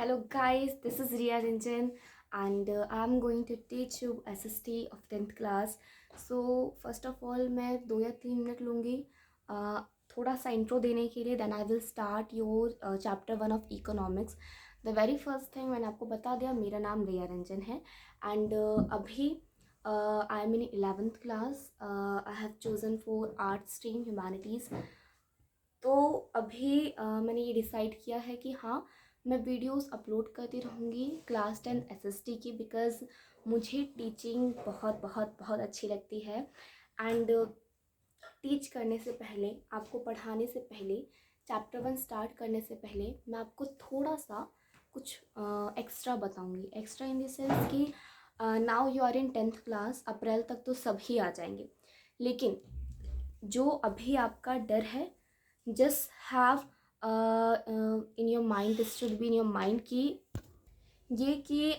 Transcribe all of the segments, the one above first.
Hello guys, this is Riya Ranjan and I'm going to teach you SST of 10th class. So first of all मैं 2 या 3 minute लूँगी थोड़ा सा intro देने के लिए. Then I will start your chapter 1 of economics. The very first thing मैंने आपको बता दिया, मेरा नाम रिया रंजन है एंड अभी I am in 11th class. I have chosen for art stream humanities. तो अभी मैंने ये डिसाइड किया है कि हाँ, मैं वीडियोस अपलोड करती रहूँगी क्लास 10 एसएसटी की, बिकॉज़ मुझे टीचिंग बहुत बहुत बहुत अच्छी लगती है. एंड टीच करने से पहले, आपको पढ़ाने से पहले, चैप्टर 1 स्टार्ट करने से पहले मैं आपको थोड़ा सा कुछ एक्स्ट्रा बताऊँगी. एक्स्ट्रा इन द सेंस कि now you are in 10th class, April तक तो सभी आ जाएंगे, लेकिन जो अभी आपका डर है, just have in your mind, this should be in your mind कि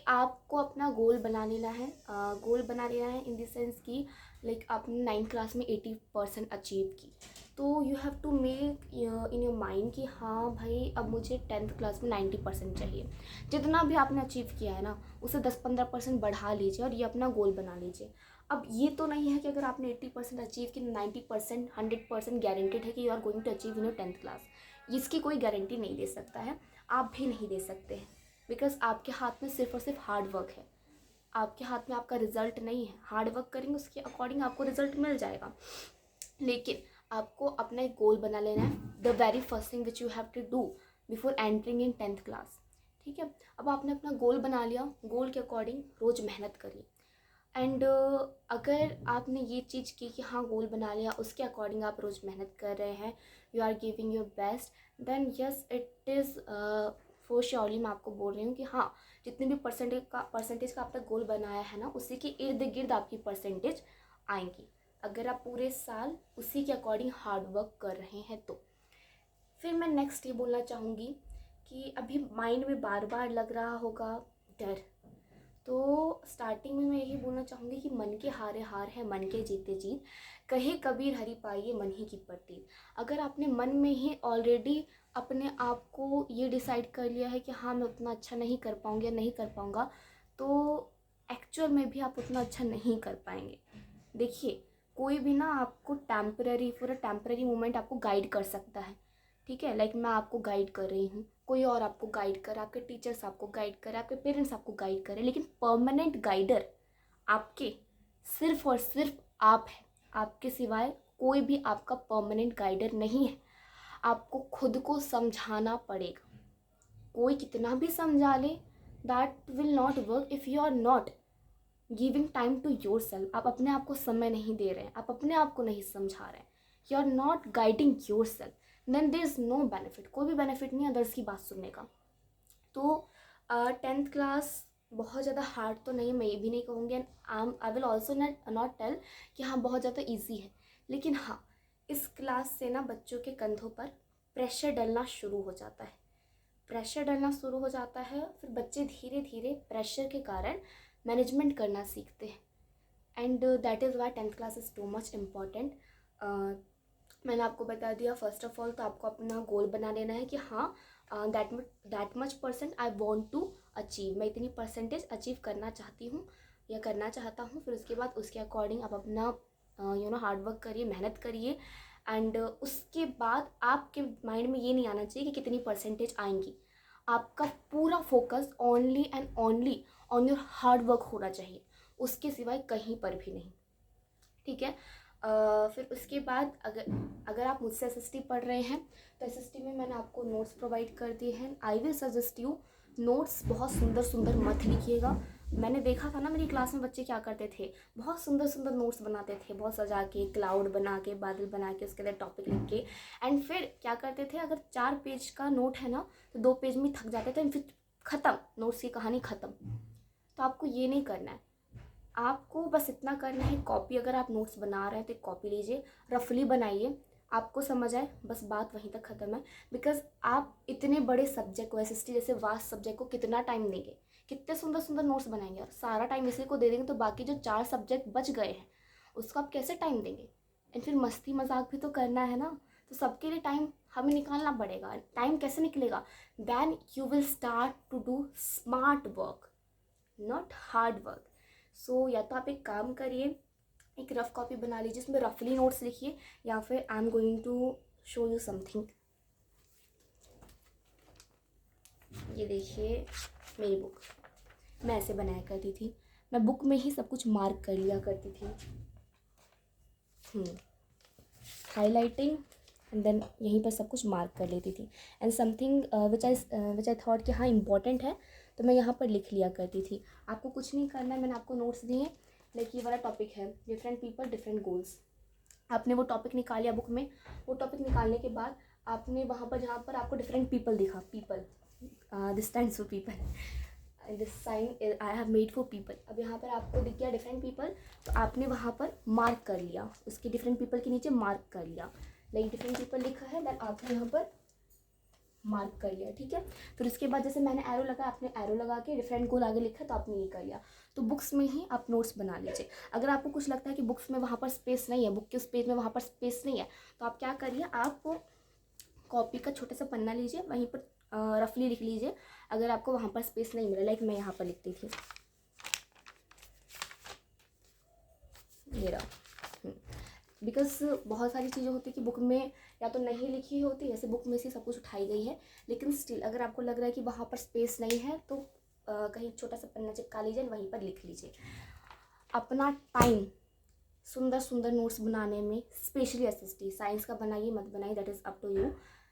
आपको अपना गोल बना लेना है. गोल बना लेना है इन द सेंस कि लाइक आपने 9th क्लास में 80% अचीव की, तो you have to make in your mind कि हाँ भाई, अब मुझे 10th क्लास में 90% चाहिए. जितना भी आपने अचीव किया है ना, उसे 10-15% बढ़ा लीजिए और ये अपना गोल बना लीजिए. अब ये तो नहीं है कि अगर आपने 80% अचीव की, 90%, 100% गारंटेड है कि you are going to achieve in your 10th class. इसकी कोई गारंटी नहीं दे सकता है, आप भी नहीं दे सकते हैं, बिकॉज आपके हाथ में सिर्फ और सिर्फ हार्ड वर्क है. आपके हाथ में आपका रिजल्ट नहीं है. हार्ड वर्क करेंगे, उसके अकॉर्डिंग आपको रिजल्ट मिल जाएगा. लेकिन आपको अपना एक गोल बना लेना है. The very first thing which you have to do before entering in 10th class. ठीक है, अब आपने अपना गोल बना लिया, गोल के अकॉर्डिंग रोज़ मेहनत करिए. एंड अगर आपने ये चीज़ की कि हाँ गोल बना लिया, उसके अकॉर्डिंग आप रोज़ मेहनत कर रहे हैं, you are giving your best, then yes it is for surely. मैं आपको बोल रही हूँ कि हाँ, जितने भी परसेंटेज का आपने गोल बनाया है ना, उसी के इर्द गिर्द आपकी परसेंटेज आएंगी, अगर आप पूरे साल उसी के अकॉर्डिंग हार्ड वर्क कर रहे हैं तो. फिर मैं नेक्स्ट ये बोलना चाहूँगी कि अभी माइंड में बार बार लग रहा होगा डर, तो स्टार्टिंग में मैं यही बोलना चाहूँगी कि मन के हारे हार है, मन के जीते जीत. कहे कबीर हरि पाइए मन ही की प्रतीत. अगर आपने मन में ही ऑलरेडी अपने आप को ये डिसाइड कर लिया है कि हाँ मैं उतना अच्छा नहीं कर पाऊँगी या नहीं कर पाऊँगा, तो एक्चुअल में भी आप उतना अच्छा नहीं कर पाएंगे. देखिए, कोई भी ना आपको temporary, for a temporary moment आपको गाइड कर सकता है. ठीक है, लाइक मैं आपको गाइड कर रही हूँ, कोई और आपको गाइड करे, आपके टीचर्स आपको गाइड करे, आपके पेरेंट्स आपको गाइड करें, लेकिन परमानेंट गाइडर आपके सिर्फ और सिर्फ आप है. आपके सिवाय कोई भी आपका परमानेंट गाइडर नहीं है. आपको खुद को समझाना पड़ेगा. कोई कितना भी समझा ले, that will not work if you are not giving time to your self. आप अपने आप को समय नहीं दे रहे हैं, आप अपने आप को नहीं समझा रहे हैं, you are not guiding your self, then there is no benefit. कोई भी बेनिफिट नहीं है अदर्स की बात सुनने का. तो 10th क्लास बहुत ज़्यादा हार्ड तो नहीं, मैं ये भी नहीं कहूँगी, and I will also not tell कि हाँ बहुत ज़्यादा ईजी है. लेकिन हाँ, इस क्लास से ना बच्चों के कंधों पर प्रेशर डलना शुरू हो जाता है. प्रेशर डलना शुरू हो जाता है, फिर बच्चे धीरे धीरे प्रेशर के कारण मैनेजमेंट करना सीखते हैं. And that is Y 10th class is too much important. मैंने आपको बता दिया. फर्स्ट ऑफ ऑल तो आपको अपना गोल बना लेना है कि हाँ that much percent I want to achieve. मैं इतनी परसेंटेज अचीव करना चाहती हूँ या करना चाहता हूँ. फिर उसके बाद उसके अकॉर्डिंग आप अपना हार्ड वर्क करिए, मेहनत करिए. एंड उसके बाद आपके माइंड में ये नहीं आना चाहिए कि कितनी परसेंटेज आएंगी. आपका पूरा focus only and only on your hard work होना चाहिए, उसके सिवाय कहीं पर भी नहीं. ठीक है. फिर उसके बाद अगर आप मुझसे एसएसटी पढ़ रहे हैं, तो एसएसटी में मैंने आपको नोट्स प्रोवाइड कर दिए हैं. आई विल सजेस्ट यू, नोट्स बहुत सुंदर सुंदर मत लिखिएगा. मैंने देखा था ना मेरी क्लास में बच्चे क्या करते थे, बहुत सुंदर सुंदर नोट्स बनाते थे, बहुत सजा के, क्लाउड बना के, बादल बना के, उसके अंदर टॉपिक लिख के, एंड फिर क्या करते थे, अगर 4 पेज का नोट है ना, तो 2 पेज में थक जाते थे, फिर ख़त्म, नोट्स की कहानी ख़त्म. तो आपको ये नहीं करना है. आपको बस इतना करना है, कॉपी, अगर आप नोट्स बना रहे हैं तो कॉपी लीजिए, रफली बनाइए, आपको समझ आए, बस बात वहीं तक ख़त्म है. बिकॉज आप इतने बड़े सब्जेक्ट को, एसएसटी जैसे वास्ट सब्जेक्ट को कितना टाइम देंगे, कितने सुंदर सुंदर नोट्स बनाएंगे, और सारा टाइम इसी को दे देंगे, तो बाकी जो 4 सब्जेक्ट बच गए हैं उसको आप कैसे टाइम देंगे. एंड फिर मस्ती मजाक भी तो करना है ना, तो सबके लिए टाइम हमें निकालना पड़ेगा। टाइम कैसे निकलेगा? Then you will start to do smart work, not hard work. So या तो आप एक काम करिए, एक रफ कॉपी बना लीजिए, उसमें रफली नोट्स लिखिए, या फिर I am going to show you something. ये देखिए मेरी बुक, मैं ऐसे बनाया करती थी, मैं बुक में ही सब कुछ मार्क कर लिया करती थी, हाईलाइटिंग एंड देन यहीं पर सब कुछ मार्क कर लेती थी। And something which I thought कि हाँ इम्पॉर्टेंट है, तो मैं यहाँ पर लिख लिया करती थी। आपको कुछ नहीं करना है, मैंने आपको नोट्स दिए, लाइक ये वाला टॉपिक है डिफरेंट पीपल डिफरेंट गोल्स। आपने वो टॉपिक निकाल लिया बुक में, वो टॉपिक निकालने के बाद आपने वहाँ पर जहाँ पर आपको डिफरेंट पीपल दिखा, people this stands for people, this sign I have made for people. अब यहाँ पर आपको दिख गया डिफरेंट पीपल, तो आपने वहाँ पर मार्क कर लिया, उसके डिफरेंट पीपल के नीचे मार्क कर लिया, लाइक डिफरेंट पीपल लिखा है, देन आपने यहाँ पर मार्क कर लिया, ठीक है। फिर उसके बाद जैसे मैंने एरो लगा, आपने एरो लगा के डिफरेंट गोल आगे लिखा, तो आपने ये कर लिया। तो बुक्स में ही आप नोट्स बना लीजिए। अगर आपको कुछ लगता है कि बुक्स में वहाँ पर स्पेस नहीं है, बुक के उस पेज में वहाँ पर स्पेस नहीं है, तो आप क्या करिए, आप कॉपी का छोटा सा पन्ना लीजिए, वहीं पर रफली लिख लीजिए। अगर आपको वहाँ पर स्पेस नहीं मिला, लाइक मैं यहाँ पर लिखती थी, ये रहा, बिकॉज बहुत सारी चीज़ें होती है कि बुक में या तो नहीं लिखी होती, जैसे बुक में से सब कुछ उठाई गई है, लेकिन स्टिल अगर आपको लग रहा है कि वहाँ पर स्पेस नहीं है, तो कहीं छोटा सा पन्ना चिपका लीजिए, वहीं पर लिख लीजिए। अपना टाइम सुंदर सुंदर नोट्स बनाने में, स्पेशली एसएसटी, साइंस का बनाइए मत बनाइए, that is up to you,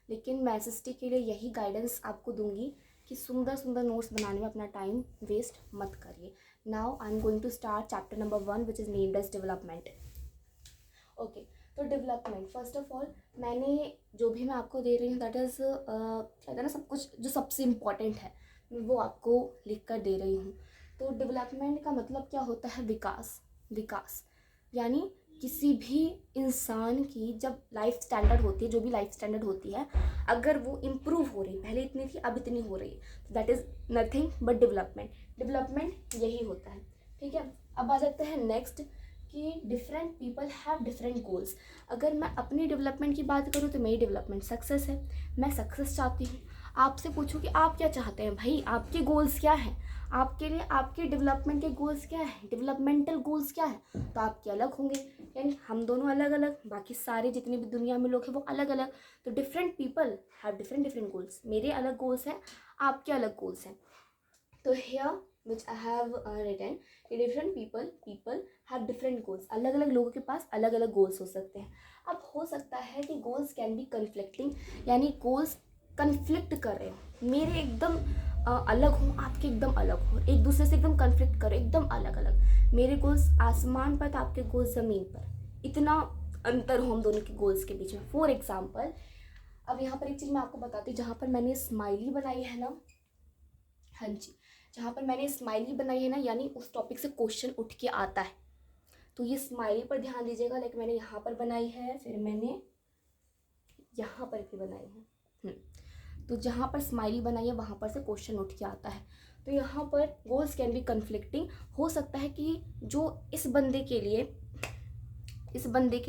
लेकिन मैं एसएसटी के लिए यही गाइडेंस आपको दूंगी कि सुंदर सुंदर नोट्स बनाने में अपना टाइम वेस्ट मत करिए। Now I am going to start chapter number 1 which is named as development. Okay, तो डेवलपमेंट, फर्स्ट ऑफ ऑल मैंने जो भी मैं आपको दे रही हूँ दैट इज़ कहते हैं ना, सब कुछ जो सबसे इम्पॉर्टेंट है मैं वो आपको लिख कर दे रही हूँ। तो डेवलपमेंट का मतलब क्या होता है? विकास। विकास यानी किसी भी इंसान की जब लाइफ स्टैंडर्ड होती है, जो भी लाइफ स्टैंडर्ड होती है, अगर वो इम्प्रूव हो रही, पहले इतनी थी अब इतनी हो रही है, तो that is nothing but development. Development यही होता है, ठीक है। अब आ जाते हैं नेक्स्ट कि different people have different goals. अगर मैं अपनी डेवलपमेंट की बात करूँ तो मेरी डेवलपमेंट सक्सेस है, मैं सक्सेस चाहती हूँ। आपसे पूछूँ कि आप क्या चाहते हैं, भाई आपके गोल्स क्या हैं, आपके लिए आपके डेवलपमेंट के गोल्स क्या हैं, डेवलपमेंटल गोल्स क्या हैं, तो आपके अलग होंगे, यानी हम दोनों अलग अलग, बाकी सारे जितने भी दुनिया में लोग हैं वो अलग अलग। तो different people have different different goals, मेरे अलग गोल्स हैं, आपके अलग गोल्स हैं। तो here which I have written कि different people have different goals, अलग अलग लोगों के पास अलग अलग गोल्स हो सकते हैं। अब हो सकता है कि गोल्स कैन बी कन्फ्लिक्टिंग, यानी गोल्स कन्फ्लिक्ट कर रहे हो, मेरे एकदम अलग हो, आपके एकदम अलग हो, एक दूसरे से एकदम कन्फ्लिक्ट करो, एकदम अलग अलग। मेरे गोल्स आसमान पर तो आपके गोल्स ज़मीन पर, इतना अंतर हो हम दोनों के गोल्स के बीच में। फॉर एग्जाम्पल, अब यहाँ पर एक चीज़ मैं आपको बताती हूँ, जहाँ पर मैंने स्माइली बनाई है ना, हाँ जी, जहाँ पर मैंने स्माइली बनाई है ना, यानी उस टॉपिक से क्वेश्चन उठ के आता है, तो ये स्माइली पर ध्यान दीजिएगा। लाइक मैंने यहाँ पर बनाई है, फिर मैंने यहाँ पर भी बनाई है, तो जहाँ पर स्माइली बनाई है वहाँ पर से क्वेश्चन उठ के आता है। तो यहाँ पर गोल्स कैन बी कन्फ्लिक्टिंग। हो सकता है कि जो इस बंदे के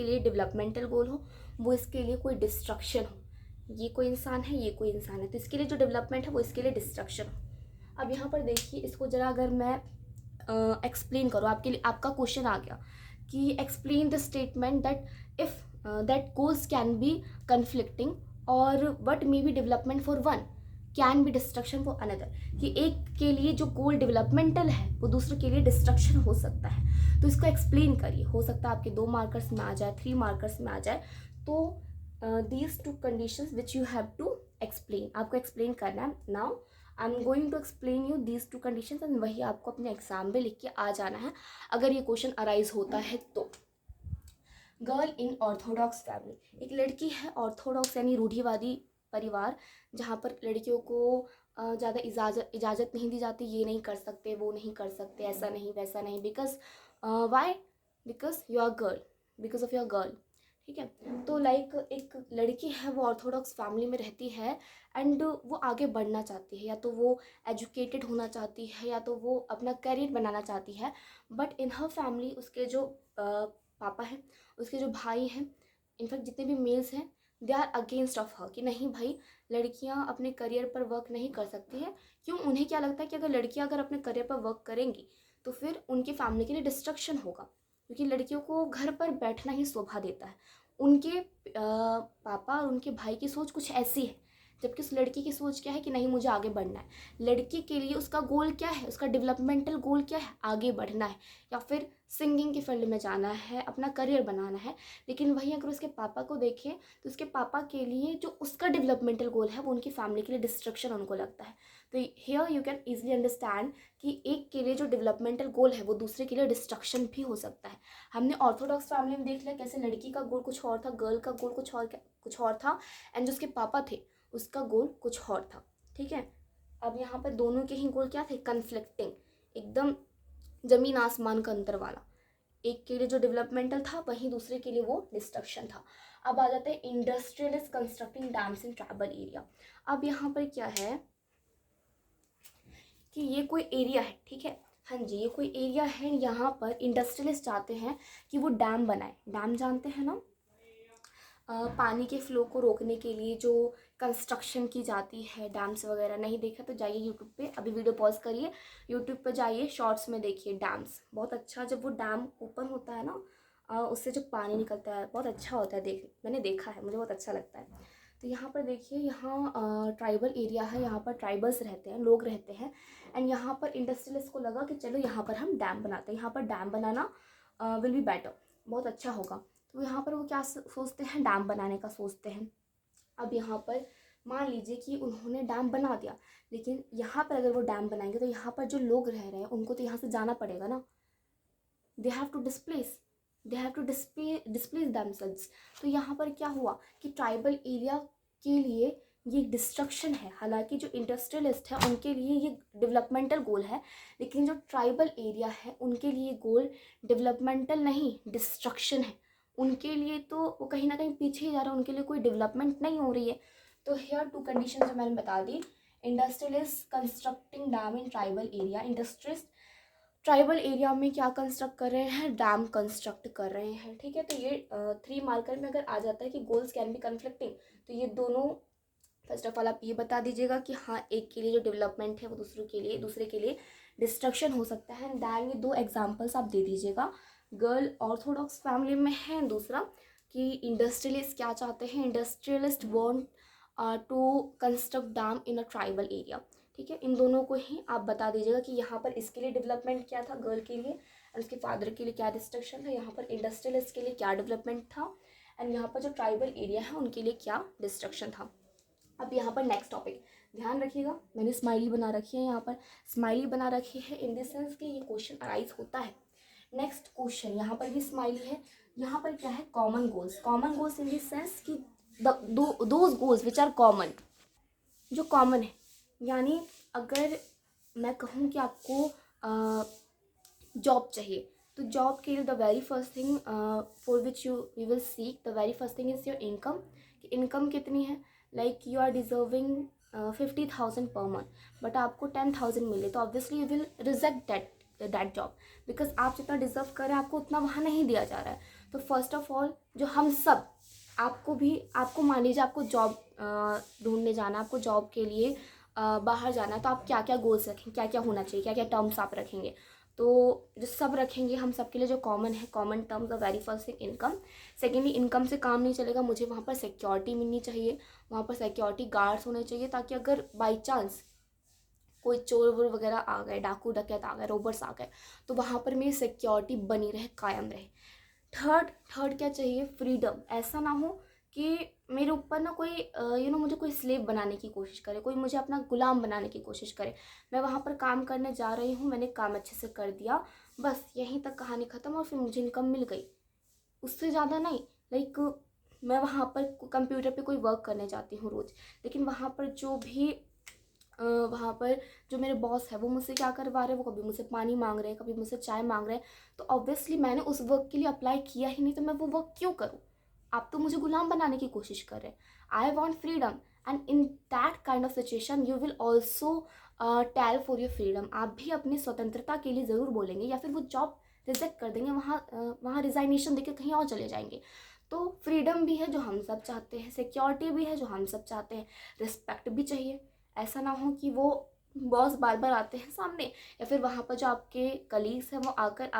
लिए डेवलपमेंटल गोल हो, वो इसके लिए कोई डिस्ट्रक्शन हो। ये कोई इंसान है, ये कोई इंसान है, तो इसके लिए जो डेवलपमेंट है वो इसके लिए डिस्ट्रक्शन हो। अब यहाँ पर देखिए, इसको ज़रा अगर मैं एक्सप्लेन करूँ आपके लिए, आपका क्वेश्चन आ गया कि explain the statement that if that goals can be conflicting और what may be development for one can be destruction for another, कि एक के लिए जो गोल डेवलपमेंटल है वो दूसरे के लिए डिस्ट्रक्शन हो सकता है। तो इसको एक्सप्लेन करिए, हो सकता है आपके 2 मार्कर्स में आ जाए, 3 मार्कर्स में आ जाए। तो these 2 conditions which you have to explain, आपको एक्सप्लेन करना है। Now I am going to explain you these 2 conditions and वही आपको अपने एग्जाम में लिख के आ जाना है अगर ये क्वेश्चन अराइज होता है तो। गर्ल इन ऑर्थोडॉक्स फैमिली, एक लड़की है ऑर्थोडॉक्स यानी रूढ़िवादी परिवार, जहाँ पर लड़कियों को ज़्यादा इजाज़त नहीं दी जाती, ये नहीं कर सकते, वो नहीं कर सकते, ऐसा नहीं वैसा नहीं, because why, because you are girl, because of your girl, ठीक है। तो लाइक एक लड़की है वो ऑर्थोडॉक्स फैमिली में रहती है एंड वो आगे बढ़ना चाहती है, या तो वो एजुकेटेड होना चाहती है, या तो वो अपना करियर बनाना चाहती है, बट इन हर फैमिली उसके जो पापा हैं, उसके जो भाई हैं, इनफैक्ट जितने भी मेल्स हैं, they are against of her कि नहीं भाई लड़कियां अपने करियर पर वर्क नहीं कर सकती है। क्यों? उन्हें क्या लगता है कि अगर लड़कियां अगर अपने करियर पर वर्क करेंगी तो फिर उनकी फैमिली के लिए डिस्ट्रक्शन होगा, क्योंकि लड़कियों को घर पर बैठना ही शोभा देता है। उनके पापा और उनके भाई की सोच कुछ ऐसी है, जबकि उस लड़की की सोच क्या है कि नहीं मुझे आगे बढ़ना है। लड़की के लिए उसका गोल क्या है, उसका डेवलपमेंटल गोल क्या है, आगे बढ़ना है या फिर सिंगिंग की फील्ड में जाना है, अपना करियर बनाना है। लेकिन वहीं अगर उसके पापा को देखें तो उसके पापा के लिए जो उसका डेवलपमेंटल गोल है वो उनकी फैमिली के लिए डिस्ट्रक्शन उनको लगता है। तो here you can easily understand कि एक के लिए जो डेवलपमेंटल गोल है वो दूसरे के लिए डिस्ट्रक्शन भी हो सकता है। हमने ऑर्थोडॉक्स फैमिली में देख लिया कैसे लड़की का गोल कुछ और था, गर्ल का गोल कुछ और था, एंड जो उसके पापा थे उसका गोल कुछ और था। ठीक है, अब यहाँ पर दोनों के ही गोल क्या थे, कन्फ्लिक्टिंग, एकदम जमीन आसमान का अंतर वाला। एक के लिए जो डेवलपमेंटल था वहीं दूसरे के लिए वो डिस्ट्रक्शन था। अब आ जाता है इंडस्ट्रियलिस्ट कंस्ट्रक्टिंग डैम्स इन ट्राइबल एरिया। अब यहाँ पर क्या है कि ये कोई एरिया है, ठीक है, हाँ जी ये कोई एरिया है, यहाँ पर इंडस्ट्रियलिस्ट चाहते हैं कि वो डैम बनाए। डैम जानते हैं ना, पानी के फ्लो को रोकने के लिए जो कंस्ट्रक्शन की जाती है, डैम्स वगैरह। नहीं देखा तो जाइए यूट्यूब पे, अभी वीडियो पॉज करिए, यूट्यूब पे जाइए, शॉर्ट्स में देखिए डैम्स। बहुत अच्छा, जब वो डैम ओपन होता है ना उससे जो पानी निकलता है बहुत अच्छा होता है, मैंने देखा है, मुझे बहुत अच्छा लगता है। तो यहाँ पर देखिए, यहाँ ट्राइबल एरिया है, यहाँ पर ट्राइबल्स रहते हैं, लोग रहते हैं, एंड यहाँ पर इंडस्ट्रियलिस्ट को लगा कि चलो यहाँ पर हम डैम बनाते हैं, यहाँ पर dam banana will be better, बहुत अच्छा होगा। तो यहाँ पर वो क्या सोचते हैं, डैम बनाने का सोचते हैं। अब यहाँ पर मान लीजिए कि उन्होंने डैम बना दिया, लेकिन यहाँ पर अगर वो डैम बनाएंगे तो यहाँ पर जो लोग रह रहे हैं उनको तो यहाँ से जाना पड़ेगा ना, they have to displace themselves. तो यहाँ पर क्या हुआ कि ट्राइबल एरिया के लिए ये डिस्ट्रक्शन है। हालांकि जो इंडस्ट्रियलिस्ट है उनके लिए ये डेवलपमेंटल गोल है, लेकिन जो ट्राइबल एरिया है उनके लिए गोल डेवलपमेंटल नहीं, डिस्ट्रक्शन है। उनके लिए तो वो कहीं ना कहीं पीछे ही जा रहा है, उनके लिए कोई डेवलपमेंट नहीं हो रही है। तो हेयर टू कंडीशन जो मैंने बता दी, industrialist constructing dam in tribal area. Industrialist tribal area में क्या कंस्ट्रक्ट कर रहे हैं, डैम कंस्ट्रक्ट कर रहे हैं। ठीक है, तो ये 3 मार्कर में अगर आ जाता है कि गोल्स कैन बी कन्फ्लिक्टिंग, तो ये दोनों फर्स्ट ऑफ ऑल आप ये बता दीजिएगा कि हाँ एक के लिए जो डेवलपमेंट है वो दूसरे के लिए डिस्ट्रक्शन हो सकता है। दैन ये 2 एग्जाम्पल्स आप दे दीजिएगा, गर्ल ऑर्थोडॉक्स फैमिली में है, दूसरा कि इंडस्ट्रियलिस्ट क्या चाहते हैं, industrialist want to construct dam in a tribal area. ठीक है, इन दोनों को ही आप बता दीजिएगा कि यहाँ पर इसके लिए डेवलपमेंट क्या था गर्ल के लिए, और उसके फादर के लिए क्या डिस्ट्रक्शन था, यहाँ पर इंडस्ट्रियलिस्ट के लिए क्या डेवलपमेंट था, एंड यहाँ पर जो ट्राइबल एरिया है उनके लिए क्या डिस्ट्रक्शन था। अब यहाँ पर नेक्स्ट टॉपिक ध्यान रखिएगा, मैंने स्माइली बना रखी है, यहाँ पर स्माइली बना रखी है इन द सेंस कि ये क्वेश्चन अराइज होता है। नेक्स्ट क्वेश्चन यहाँ पर भी स्माइली है। यहाँ पर क्या है, common goals in the sense कि those goals which are common, जो कॉमन है। यानी अगर मैं कहूँ कि आपको जॉब चाहिए, तो जॉब के लिए the very first thing for which you will seek, the very first thing is your income, कि इनकम कितनी है। Like you are deserving 50,000 per month, but आपको 10,000 मिले तो obviously you will reject that job, because आप जितना deserve कर रहे हैं आपको उतना वहाँ नहीं दिया जा रहा है। तो फर्स्ट ऑफ ऑल जो हम सब, आपको मान लीजिए आपको जॉब ढूंढने जाना, आपको जॉब के लिए बाहर जाना है, तो आप क्या क्या गोल्स रखेंगे, क्या क्या होना चाहिए, क्या क्या टर्म्स आप रखेंगे। तो जो सब रखेंगे हम सब के लिए जो कॉमन है, common terms, the very first thing income. Secondly income से काम नहीं चलेगा, मुझे वहाँ पर सिक्योरिटी मिलनी चाहिए, वहाँ पर सिक्योरिटी गार्ड्स होने चाहिए, ताकि अगर बाई चांस कोई चोर वोर वगैरह आ गए, डाकू डकैत आ गए, रोबर्स आ गए, तो वहाँ पर मेरी सिक्योरिटी बनी रहे, कायम रहे। थर्ड क्या चाहिए, फ्रीडम। ऐसा ना हो कि मेरे ऊपर ना कोई मुझे कोई स्लेव बनाने की कोशिश करे, कोई मुझे अपना गुलाम बनाने की कोशिश करे। मैं वहाँ पर काम करने जा रही हूँ, मैंने काम अच्छे से कर दिया, बस यहीं तक कहानी ख़त्म, और फिर मुझे इनकम मिल गई, उससे ज़्यादा नहीं। लाइक मैं वहाँ पर कंप्यूटर पे कोई वर्क करने जाती हूँ रोज़, लेकिन वहाँ पर जो मेरे बॉस है वो मुझसे क्या करवा रहे हैं, वो कभी मुझसे पानी मांग रहे हैं, कभी मुझसे चाय मांग रहे हैं, तो ऑब्वियसली मैंने उस वर्क के लिए अप्लाई किया ही नहीं, तो मैं वो वर्क क्यों करूँ। आप तो मुझे गुलाम बनाने की कोशिश कर रहे हैं। I want freedom, and in that kind of situation you will also tell for your freedom. आप भी अपनी स्वतंत्रता के लिए ज़रूर बोलेंगे, या फिर वो जॉब रिजेक्ट कर देंगे, वहाँ रिजाइनेशन देकर कहीं और चले जाएंगे। तो फ्रीडम भी है जो हम सब चाहते हैं, सिक्योरिटी भी है जो हम सब चाहते हैं, रिस्पेक्ट भी चाहिए। ऐसा ना हो कि वो बॉस बार बार आते हैं सामने, या फिर वहाँ पर जो आपके कलीग्स हैं वो आकर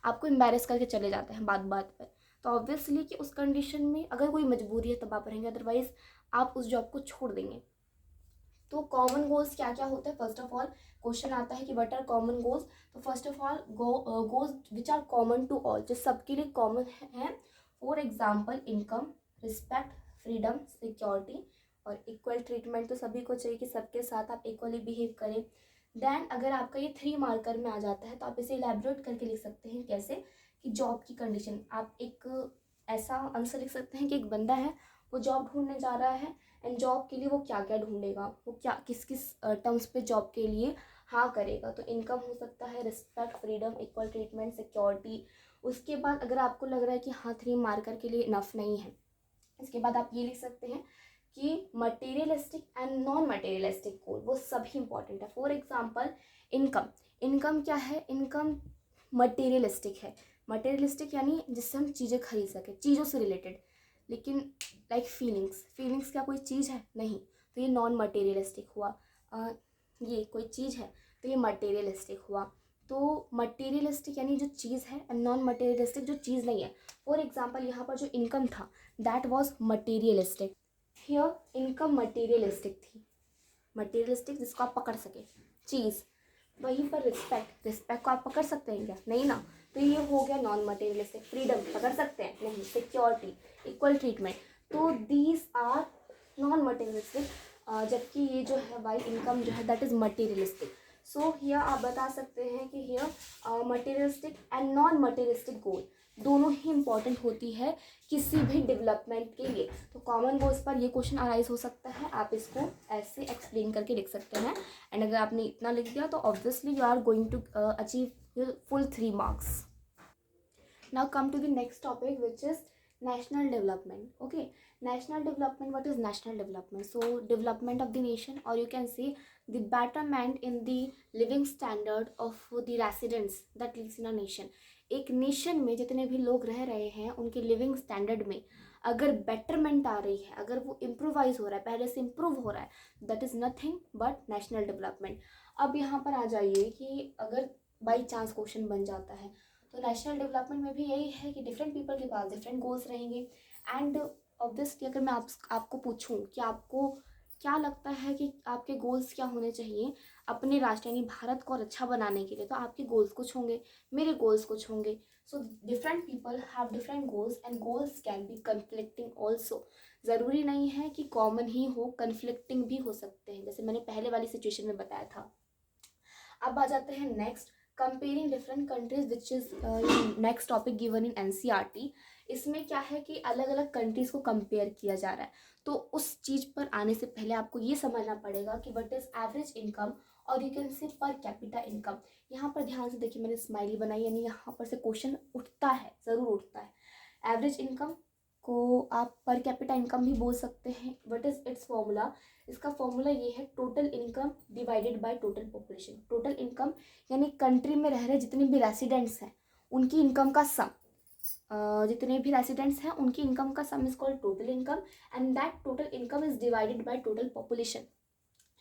आपको एम्बेरस करके चले जाते हैं बात बात पर। तो ऑब्वियसली कि उस कंडीशन में अगर कोई मजबूरी है तब आप रहेंगे, अदरवाइज आप उस जॉब को छोड़ देंगे। तो कॉमन गोल्स क्या क्या होते हैं? फर्स्ट ऑफ ऑल क्वेश्चन आता है कि व्हाट आर कॉमन गोल्स। तो first of all goals which are common to all, जो सबके लिए कॉमन है। For example income, respect, freedom, security और इक्वल ट्रीटमेंट। तो सभी को चाहिए कि सबके साथ आप इक्वली बिहेव करें। देन अगर आपका ये 3 मार्कर में आ जाता है तो आप इसे इलेबोरेट करके लिख सकते हैं। कैसे? कि जॉब की कंडीशन, आप एक ऐसा आंसर लिख सकते हैं कि एक बंदा है, वो जॉब ढूंढने जा रहा है, एंड जॉब के लिए वो क्या क्या ढूंढेगा, वो क्या किस किस टर्म्स पे जॉब के लिए हाँ करेगा। तो इनकम हो सकता है, respect, freedom, equal treatment, security. उसके बाद अगर आपको लग रहा है कि हाँ 3 मार्कर के लिए इनफ नहीं है, इसके बाद आप ये लिख सकते हैं कि मटेरियलिस्टिक एंड नॉन मटेरियलिस्टिक गोल, वो सभी इंपॉर्टेंट है। फॉर एग्जाम्पल इनकम, इनकम क्या है? इनकम मटेरियलिस्टिक है। मटेरियलिस्टिक यानी जिससे हम चीज़ें खरीद सकें, चीज़ों से रिलेटेड। लेकिन लाइक फीलिंग्स, फीलिंग्स क्या कोई चीज़ है? नहीं, तो ये नॉन मटेरियलिस्टिक हुआ। ये कोई चीज़ है तो ये मटेरियलिस्टिक हुआ। तो मटेरियलिस्टिक यानी जो चीज़ है, एंड नॉन मटेरियलिस्टिक जो चीज़ नहीं है। फॉर एग्जाम्पल यहाँ पर जो इनकम था that was materialistic, here income materialistic थी। मटेरियलिस्टिक जिसको आप पकड़ सके, चीज़। वहीं पर रिस्पेक्ट, रिस्पेक्ट को आप पकड़ सकते हैं क्या? नहीं ना, तो ये हो गया नॉन मटेरियलिस्टिक। फ्रीडम पकड़ सकते हैं? नहीं। सिक्योरिटी, इक्वल ट्रीटमेंट, तो दीज आर नॉन मटेरियलिस्टिक। जबकि ये जो है वाई इनकम जो है that is materialistic. So here आप बता सकते हैं कि here materialistic and non materialistic goal दोनों ही इंपॉर्टेंट होती है किसी भी डेवलपमेंट के लिए। तो कॉमन गोल्स पर ये क्वेश्चन अराइज हो सकता है, आप इसको ऐसे एक्सप्लेन करके लिख सकते हैं। एंड अगर आपने इतना लिख दिया तो obviously you are going to achieve your full 3 marks. Now come to the next topic, which is national development. Okay, national development. What is national development? So development of the nation, or you can say the betterment in the living standard of the residents that lives in a nation. एक nation में जितने भी लोग रह रहे हैं उनके living standard में अगर बेटरमेंट आ रही है, अगर वो इम्प्रोवाइज हो रहा है, पहले से इम्प्रूव हो रहा है, that is nothing but national development. अब यहाँ पर आ जाइए कि अगर बाई चांस क्वेश्चन बन जाता है तो नेशनल डेवलपमेंट में भी यही है कि डिफरेंट पीपल के पास डिफरेंट गोल्स रहेंगे। एंड ऑब्वियसली अगर मैं आपको पूछूं कि आपको क्या लगता है कि आपके गोल्स क्या होने चाहिए अपने राष्ट्र यानी भारत को और अच्छा बनाने के लिए, तो आपके गोल्स कुछ होंगे, मेरे गोल्स कुछ होंगे। So different people have different goals and goals can be conflicting also. ज़रूरी नहीं है कि कॉमन ही हो, कन्फ्लिक्टिंग भी हो सकते हैं, जैसे मैंने पहले वाली सिचुएशन में बताया था। अब आ जाते हैं next, comparing different countries, which is next topic given in NCERT. इसमें क्या है कि अलग अलग कंट्रीज़ को कंपेयर किया जा रहा है। तो उस चीज़ पर आने से पहले आपको ये समझना पड़ेगा कि व्हाट इज़ एवरेज इनकम और यू कैन से पर कैपिटा इनकम। यहाँ पर ध्यान से देखिए, मैंने स्माइली बनाई, यानी यहाँ पर से क्वेश्चन उठता है, ज़रूर उठता है। एवरेज इनकम को आप पर कैपिटा इनकम भी बोल सकते हैं। What is it's formula? इसका फॉर्मूला ये है, total income divided by total population. Total income यानी कंट्री में रह रहे जितने भी रेसिडेंट्स हैं उनकी इनकम का सम, जितने भी रेसिडेंट्स हैं उनकी इनकम का सम is called total income, and that total income is divided by total population.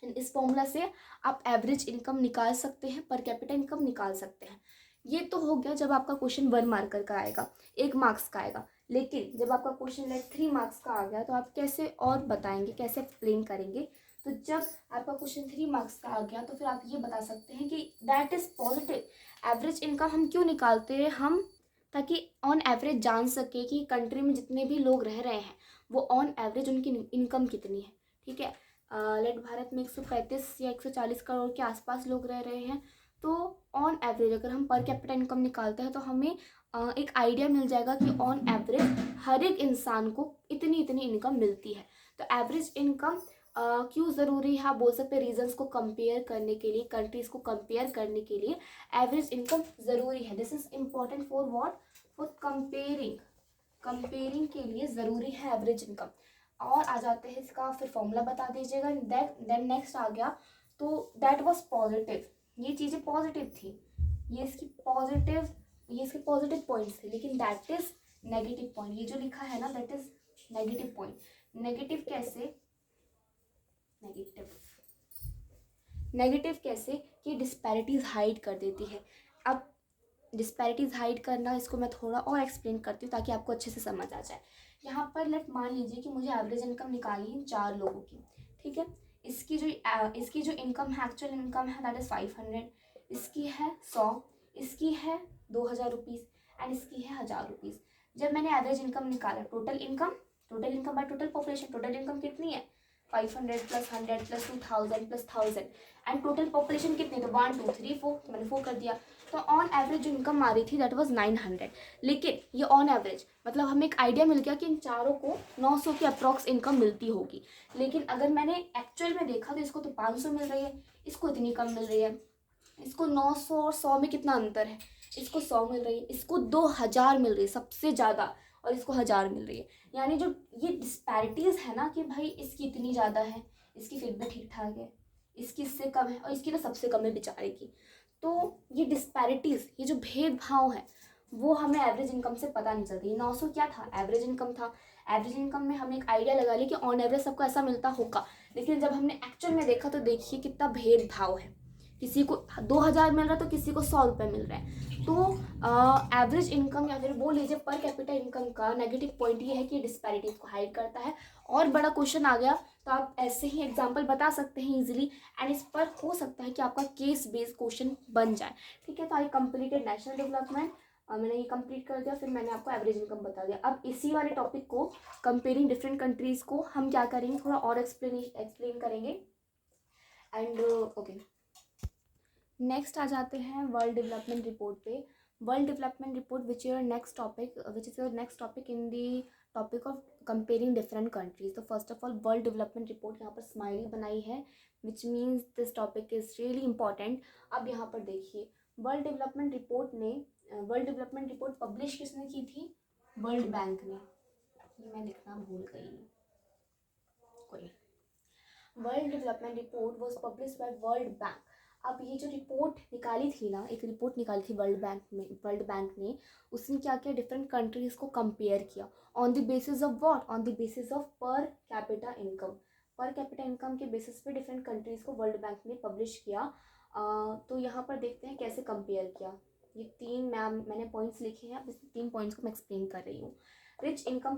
And इस फॉर्मूला से आप एवरेज इनकम निकाल सकते हैं, पर कैपिटा इनकम निकाल सकते हैं। ये तो हो गया जब आपका क्वेश्चन 1 मार्कर का आएगा, 1 मार्क्स का आएगा। लेकिन जब आपका क्वेश्चन लाइक 3 मार्क्स का आ गया तो आप कैसे और बताएंगे, कैसे एक्सप्लेन करेंगे? तो जब आपका क्वेश्चन 3 मार्क्स का आ गया तो फिर आप ये बता सकते हैं कि that is positive. Average income हम क्यों निकालते हैं? हम ताकि ऑन एवरेज जान सके कि कंट्री में जितने भी लोग रह रहे हैं वो ऑन एवरेज उनकी इनकम कितनी है। ठीक है, लेट भारत में 135 या 140 करोड़ के आसपास लोग रह रहे हैं। तो ऑन एवरेज अगर हम पर कैपिटा इनकम निकालते हैं तो हमें एक आइडिया मिल जाएगा कि ऑन एवरेज हर एक इंसान को इतनी इतनी इनकम मिलती है। तो एवरेज इनकम क्यों ज़रूरी है? आप बोल सकते हैं रीजन्स को कंपेयर करने के लिए, कंट्रीज़ को कंपेयर करने के लिए एवरेज इनकम ज़रूरी है। This is important for what? For comparing, comparing के लिए ज़रूरी है एवरेज इनकम। और आ जाते हैं इसका फिर फॉर्मूला बता दीजिएगा। देन नेक्स्ट आ गया, तो दैट वाज पॉजिटिव, ये चीज़ें पॉजिटिव थी, ये इसके पॉजिटिव पॉइंट्स थे। लेकिन दैट इज़ नेगेटिव पॉइंट, ये जो लिखा है ना that is negative point. Negative कैसे, नेगेटिव कैसे कि डिस्पैरिटीज हाइड कर देती है। अब डिस्पैरिटीज हाइड करना, इसको मैं थोड़ा और एक्सप्लेन करती हूँ ताकि आपको अच्छे से समझ आ जाए। यहाँ पर लेट मान लीजिए कि मुझे एवरेज इनकम निकालनी है 4 लोगों की, ठीक है। इसकी जो इनकम है, एक्चुअल इनकम है दैट इज 500, इसकी है 100, इसकी है 2000 रुपीज़ एंड इसकी है 1000 रुपीज़। जब मैंने एवरेज इनकम निकाला, total income by total population, total income कितनी है 500 plus 100 plus 2000 plus 1000 and total population कितनी, तो 1 2 3 4, मैंने 4 कर दिया। तो ऑन एवरेज जो इनकम आ रही थी दैट वाज 900। लेकिन ये ऑन एवरेज मतलब हमें एक आइडिया मिल गया कि इन चारों को 900 की अप्रॉक्स इनकम मिलती होगी। लेकिन अगर मैंने एक्चुअल में देखा तो इसको तो 500 मिल रही है, इसको इतनी कम मिल रही है, इसको 900 और 100 में कितना अंतर है, इसको 100 मिल रही है, इसको 2000 मिल रही है सबसे ज़्यादा, और इसको 1000 मिल रही है। यानी जो ये डिस्पैरिटीज़ है ना कि भाई इसकी इतनी ज़्यादा है, इसकी फिर भी ठीक ठाक है, इसकी इससे कम है और इसकी तो सबसे कम है बेचारे की। तो ये डिस्पैरिटीज़, ये जो भेदभाव है वो हमें एवरेज इनकम से पता नहीं चलती। 900 क्या था, एवरेज इनकम था। एवरेज इनकम में हमने एक आइडिया लगा लिया कि ऑन एवरेज सबको ऐसा मिलता होगा, लेकिन जब हमने एक्चुअल में देखा तो देखिए कितना भेदभाव है। किसी को 2000 मिल रहा है तो किसी को 100 रुपये मिल रहा है। तो एवरेज इनकम या फिर बोल लीजिए पर कैपिटा इनकम का नेगेटिव पॉइंट ये है कि डिस्पैरिटीज को हाइड करता है। और बड़ा क्वेश्चन आ गया तो आप ऐसे ही एग्जांपल बता सकते हैं इजीली, एंड इस पर हो सकता है कि आपका केस बेस्ड क्वेश्चन बन जाए, ठीक है। तो आई कंप्लीटेड नेशनल डेवलपमेंट, मैंने ये कंप्लीट कर दिया, फिर मैंने आपको एवरेज इनकम बता दिया। अब इसी वाले टॉपिक को कंपेयरिंग डिफरेंट कंट्रीज को हम क्या करेंगे, थोड़ा और एक्सप्लेन करेंगे एंड ओके। नेक्स्ट आ जाते हैं वर्ल्ड डेवलपमेंट रिपोर्ट पे। World development report which is your next topic in the topic of comparing different countries. तो first of all world development report यहाँ पर स्माइली बनाई है, which means this topic is really important. अब यहाँ पर देखिए वर्ल्ड डेवलपमेंट रिपोर्ट पब्लिश किसने की थी, वर्ल्ड बैंक ने। ये मैं लिखना भूल गई, कोई। World development report was publish by world bank. अब ये जो रिपोर्ट निकाली थी ना, एक रिपोर्ट निकाली थी वर्ल्ड बैंक ने, उसने क्या किया, डिफरेंट कंट्रीज़ को कंपेयर किया on the basis of what, on the basis of per capita income. Per capita income के बेसिस पे डिफरेंट कंट्रीज़ को वर्ल्ड बैंक ने पब्लिश किया। तो यहाँ पर देखते हैं कैसे कंपेयर किया। ये 3 मैंने पॉइंट्स लिखे हैं, अब इस 3 पॉइंट्स को मैं एक्सप्लेन कर रही हूँ। रिच इनकम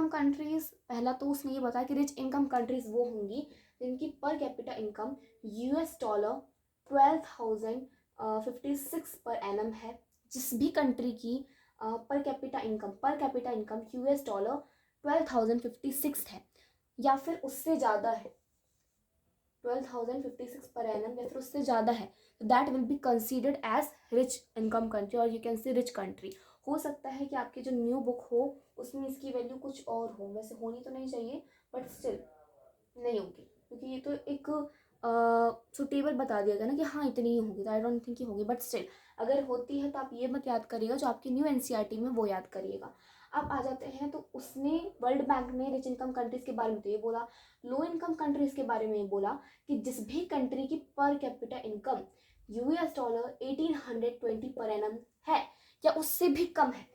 कंट्रीज़, पहला तो उसने ये बताया कि रिच इनकम कंट्रीज़ वो होंगी जिनकी per capita income $12,056 per annum है। जिस भी कंट्री की पर कैपिटा इनकम $12,056 है या फिर उससे ज़्यादा है, 12,056 पर एनम या फिर उससे ज़्यादा है, that will be considered as rich income country और you can say rich country. हो सकता है कि आपकी जो न्यू बुक हो उसमें इसकी वैल्यू कुछ और हो, वैसे होनी तो नहीं चाहिए बट स्टिल नहीं होगी, क्योंकि ये तो एक सुटेबल बता दिया गया ना कि हाँ इतनी ही होगी, तो आई डोंट थिंक कि होगी, बट स्टिल अगर होती है तो आप ये मत याद करिएगा, जो आपकी न्यू एनसीईआरटी में वो याद करिएगा। अब आ जाते हैं, तो उसने वर्ल्ड बैंक ने रिच इनकम कंट्रीज़ के बारे में तो ये बोला, लो इनकम कंट्रीज़ के बारे में ये बोला कि जिस भी कंट्री की per capita income $1820 per annum है या उससे भी कम है,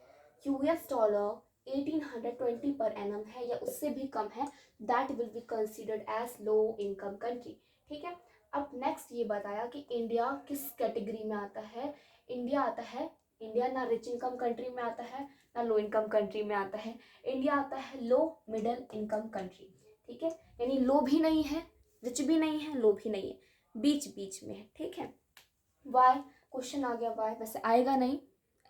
$1820 पर एनम है या उससे भी कम है, that will be considered as low income country, ठीक है। अब नेक्स्ट ये बताया कि इंडिया किस कैटेगरी में आता है। इंडिया ना रिच इनकम कंट्री में आता है ना लो इनकम कंट्री में आता है, इंडिया आता है लो मिडल इनकम कंट्री, ठीक है। यानी लो भी नहीं है, रिच भी नहीं है, लो भी नहीं है, बीच बीच में है, ठीक है। वाई, क्वेश्चन आ गया वाई, वैसे आएगा नहीं,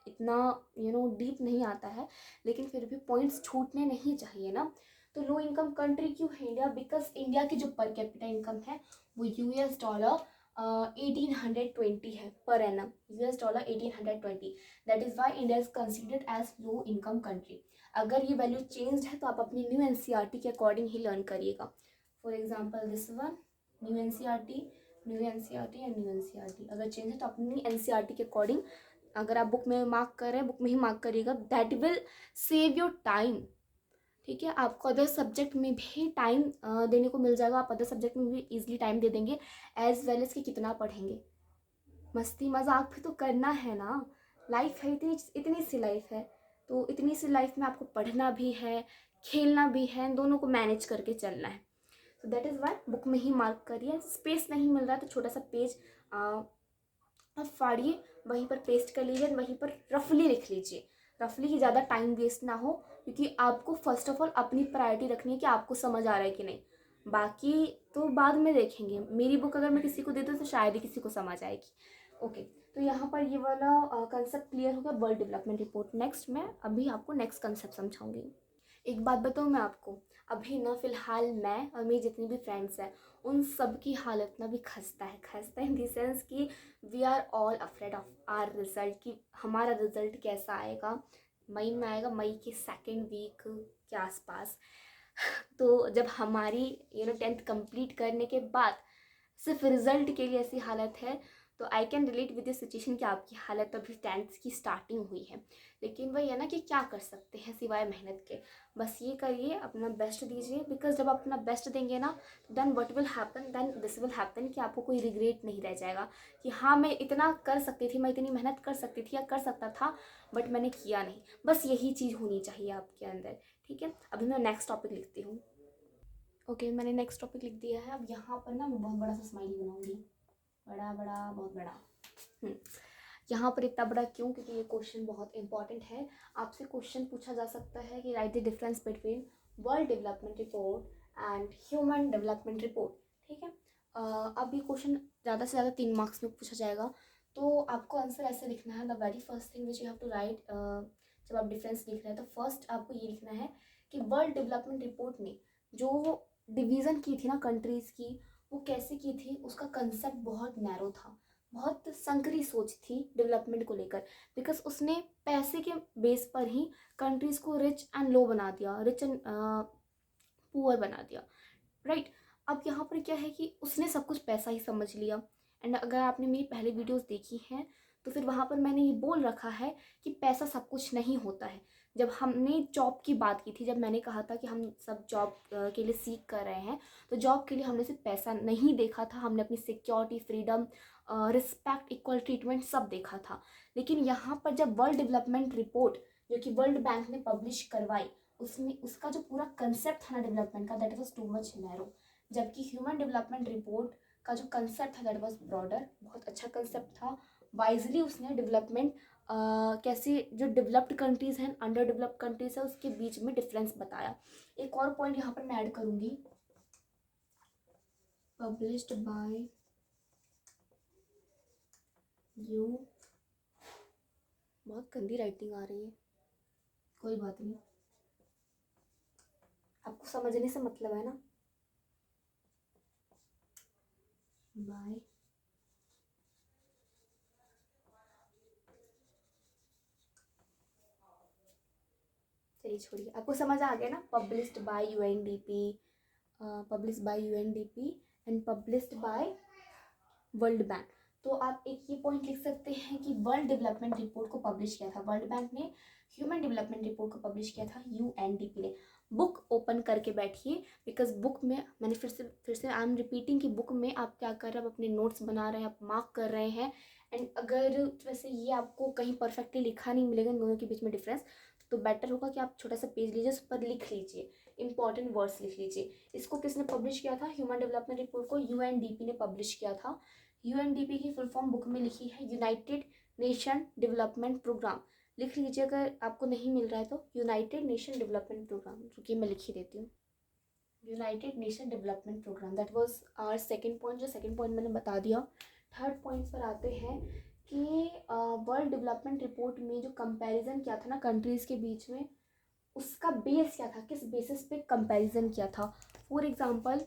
इतना डीप नहीं आता है, लेकिन फिर भी पॉइंट्स छूटने नहीं चाहिए ना। तो लो इनकम कंट्री क्यों है इंडिया, बिकॉज इंडिया की जो पर कैपिटा इनकम है वो $1820 है per annum, $1820, that is why India is considered as low income country. अगर ये वैल्यू चेंज है तो आप अपनी न्यू एनसीईआरटी के अकॉर्डिंग ही लर्न करिएगा। For example this one, new NCERT and new NCERT अगर चेंज है तो अपनी एनसीईआरटी के अकॉर्डिंग, अगर आप बुक में मार्क कर रहे हैं बुक में ही मार्क करिएगा, that will save your time, ठीक है। आपको अदर सब्जेक्ट में भी टाइम देने को मिल जाएगा, आप अदर सब्जेक्ट में भी इजीली टाइम दे देंगे, एज वेल एज कि कितना पढ़ेंगे, मस्ती मजाक भी तो करना है ना, लाइफ है इतनी इतनी सी लाइफ है, तो इतनी सी लाइफ में आपको पढ़ना भी है, खेलना भी है, दोनों को मैनेज करके चलना है। तो दैट इज़ वाई बुक में ही मार्क करिए। स्पेस नहीं मिल रहा है तो छोटा सा पेज आप फाड़िए, वहीं पर पेस्ट कर लीजिए, वहीं पर रफली लिख लीजिए। रफली ही ज़्यादा टाइम वेस्ट ना हो, क्योंकि आपको फर्स्ट ऑफ ऑल अपनी प्रायोरिटी रखनी है कि आपको समझ आ रहा है कि नहीं। बाकी तो बाद में देखेंगे। मेरी बुक अगर मैं किसी को दे दूँ तो शायद ही किसी को समझ आएगी। ओके, तो यहाँ पर ये वाला कंसेप्ट क्लियर हो गया, वर्ल्ड डेवलपमेंट रिपोर्ट। नेक्स्ट मैं अभी आपको नेक्स्ट कंसेप्ट समझाऊंगी। एक बात बताऊँ मैं आपको, अभी ना फ़िलहाल मैं और मेरी जितनी भी फ्रेंड्स हैं उन सब की हालत ना भी खस्ता इन द सेंस कि we are all afraid of our result, कि हमारा रिज़ल्ट कैसा आएगा। मई में आएगा, मई के सेकेंड वीक के आसपास। तो जब हमारी 10th कंप्लीट करने के बाद सिर्फ रिजल्ट के लिए ऐसी हालत है, तो I can relate with this situation कि आपकी हालत अभी 10th की स्टार्टिंग हुई है। लेकिन वही है ना कि क्या कर सकते हैं सिवाय मेहनत के। बस ये करिए, अपना बेस्ट दीजिए, बिकॉज जब आप अपना बेस्ट देंगे ना, then what will happen, then this will happen कि आपको कोई रिग्रेट नहीं रह जाएगा कि हाँ मैं इतना कर सकती थी, मैं इतनी मेहनत कर सकती थी या कर सकता था, बट मैंने किया नहीं। बस यही चीज़ होनी चाहिए आपके अंदर। ठीक है, अभी मैं नेक्स्ट टॉपिक लिखती हूँ। ओके, मैंने नेक्स्ट टॉपिक लिख दिया है। अब यहाँ पर ना मैं बहुत बड़ा सा स्माइली बनाऊंगी, बड़ा बड़ा, बहुत बड़ा। यहाँ पर इतना बड़ा क्यों? क्योंकि ये क्वेश्चन बहुत इंपॉर्टेंट है। आपसे क्वेश्चन पूछा जा सकता है कि right the difference between world development report and human development report. ठीक है, अब ये क्वेश्चन ज़्यादा से ज़्यादा 3 मार्क्स में पूछा जाएगा। तो आपको आंसर ऐसे लिखना है, the very first thing which you have to write, जब आप डिफरेंस लिख रहे हैं तो फर्स्ट आपको ये लिखना है कि वर्ल्ड डेवलपमेंट रिपोर्ट ने जो डिवीज़न की थी ना कंट्रीज़ की, वो कैसे की थी, उसका कंसेप्ट बहुत नैरो था, बहुत संकरी सोच थी डेवलपमेंट को लेकर। बिकॉज उसने पैसे के बेस पर ही कंट्रीज़ को रिच एंड लो बना दिया, रिच एंड पुअर बना दिया। राइट, अब यहाँ पर क्या है कि उसने सब कुछ पैसा ही समझ लिया। एंड अगर आपने मेरी पहले वीडियोस देखी हैं तो फिर वहाँ पर मैंने ये बोल रखा है कि पैसा सब कुछ नहीं होता है। जब हमने जॉब की बात की थी, जब मैंने कहा था कि हम सब जॉब के लिए सीख कर रहे हैं, तो जॉब के लिए हमने सिर्फ पैसा नहीं देखा था, हमने अपनी security, freedom, respect, equal treatment सब देखा था। लेकिन यहाँ पर जब वर्ल्ड डेवलपमेंट रिपोर्ट जो कि वर्ल्ड बैंक ने पब्लिश करवाई, उसमें उसका जो पूरा कंसेप्ट था ना डेवलपमेंट का, that was too much narrow. जबकि ह्यूमन डेवलपमेंट रिपोर्ट का जो कंसेप्ट था दैट वाज ब्रॉडर, बहुत अच्छा कंसेप्ट था। वाइजली उसने डेवलपमेंट कैसे जो डेवलप्ड कंट्रीज़ हैं, अंडर डेवलप्ड कंट्रीज़ है, उसके बीच में डिफरेंस बताया। एक और पॉइंट यहाँ पर मैं ऐड करूँगी, पब्लिश्ड बाय यू, बहुत गंदी राइटिंग आ रही है, कोई बात नहीं, आपको समझने से मतलब है ना। बाय, चलिए छोड़िए, आपको समझ आ गया ना। Published by UNDP, published by UNDP and published by world bank. तो आप एक ये पॉइंट लिख सकते हैं कि वर्ल्ड डेवलपमेंट रिपोर्ट को पब्लिश किया था वर्ल्ड बैंक ने, ह्यूमन डेवलपमेंट रिपोर्ट को पब्लिश किया था यूएनडीपी ने। बुक ओपन करके बैठिए, बिकॉज बुक में मैंने फिर से आई एम रिपीटिंग कि बुक में आप क्या कर रहे हैं, आप अपने नोट्स बना रहे हैं, आप मार्क कर रहे हैं। एंड अगर वैसे ये आपको कहीं परफेक्टली लिखा नहीं मिलेगा इन दोनों के बीच में डिफरेंस, तो बेटर होगा कि आप छोटा सा पेज लीजिए, उस पर लिख लीजिए, इंपॉर्टेंट वर्ड्स लिख लीजिए। इसको किसने पब्लिश किया था? ह्यूमन डेवलपमेंट रिपोर्ट को यूएनडीपी ने पब्लिश किया था। यूएनडीपी की फुल फॉर्म बुक में लिखी है यूनाइटेड नेशन डेवलपमेंट प्रोग्राम। लिख लीजिए अगर आपको नहीं मिल रहा है तो, यूनाइटेड नेशन डेवलपमेंट प्रोग्राम, जो कि मैं लिख ही देती हूँ, United Nation Development Programme. That was our second point, जो सेकंड पॉइंट मैंने बता दिया। थर्ड पॉइंट पर आते हैं कि वर्ल्ड डेवलपमेंट रिपोर्ट में जो कंपैरिजन किया था ना कंट्रीज़ के बीच में, उसका बेस क्या था, किस बेसिस पे कंपैरिजन किया था। फॉर एग्जांपल,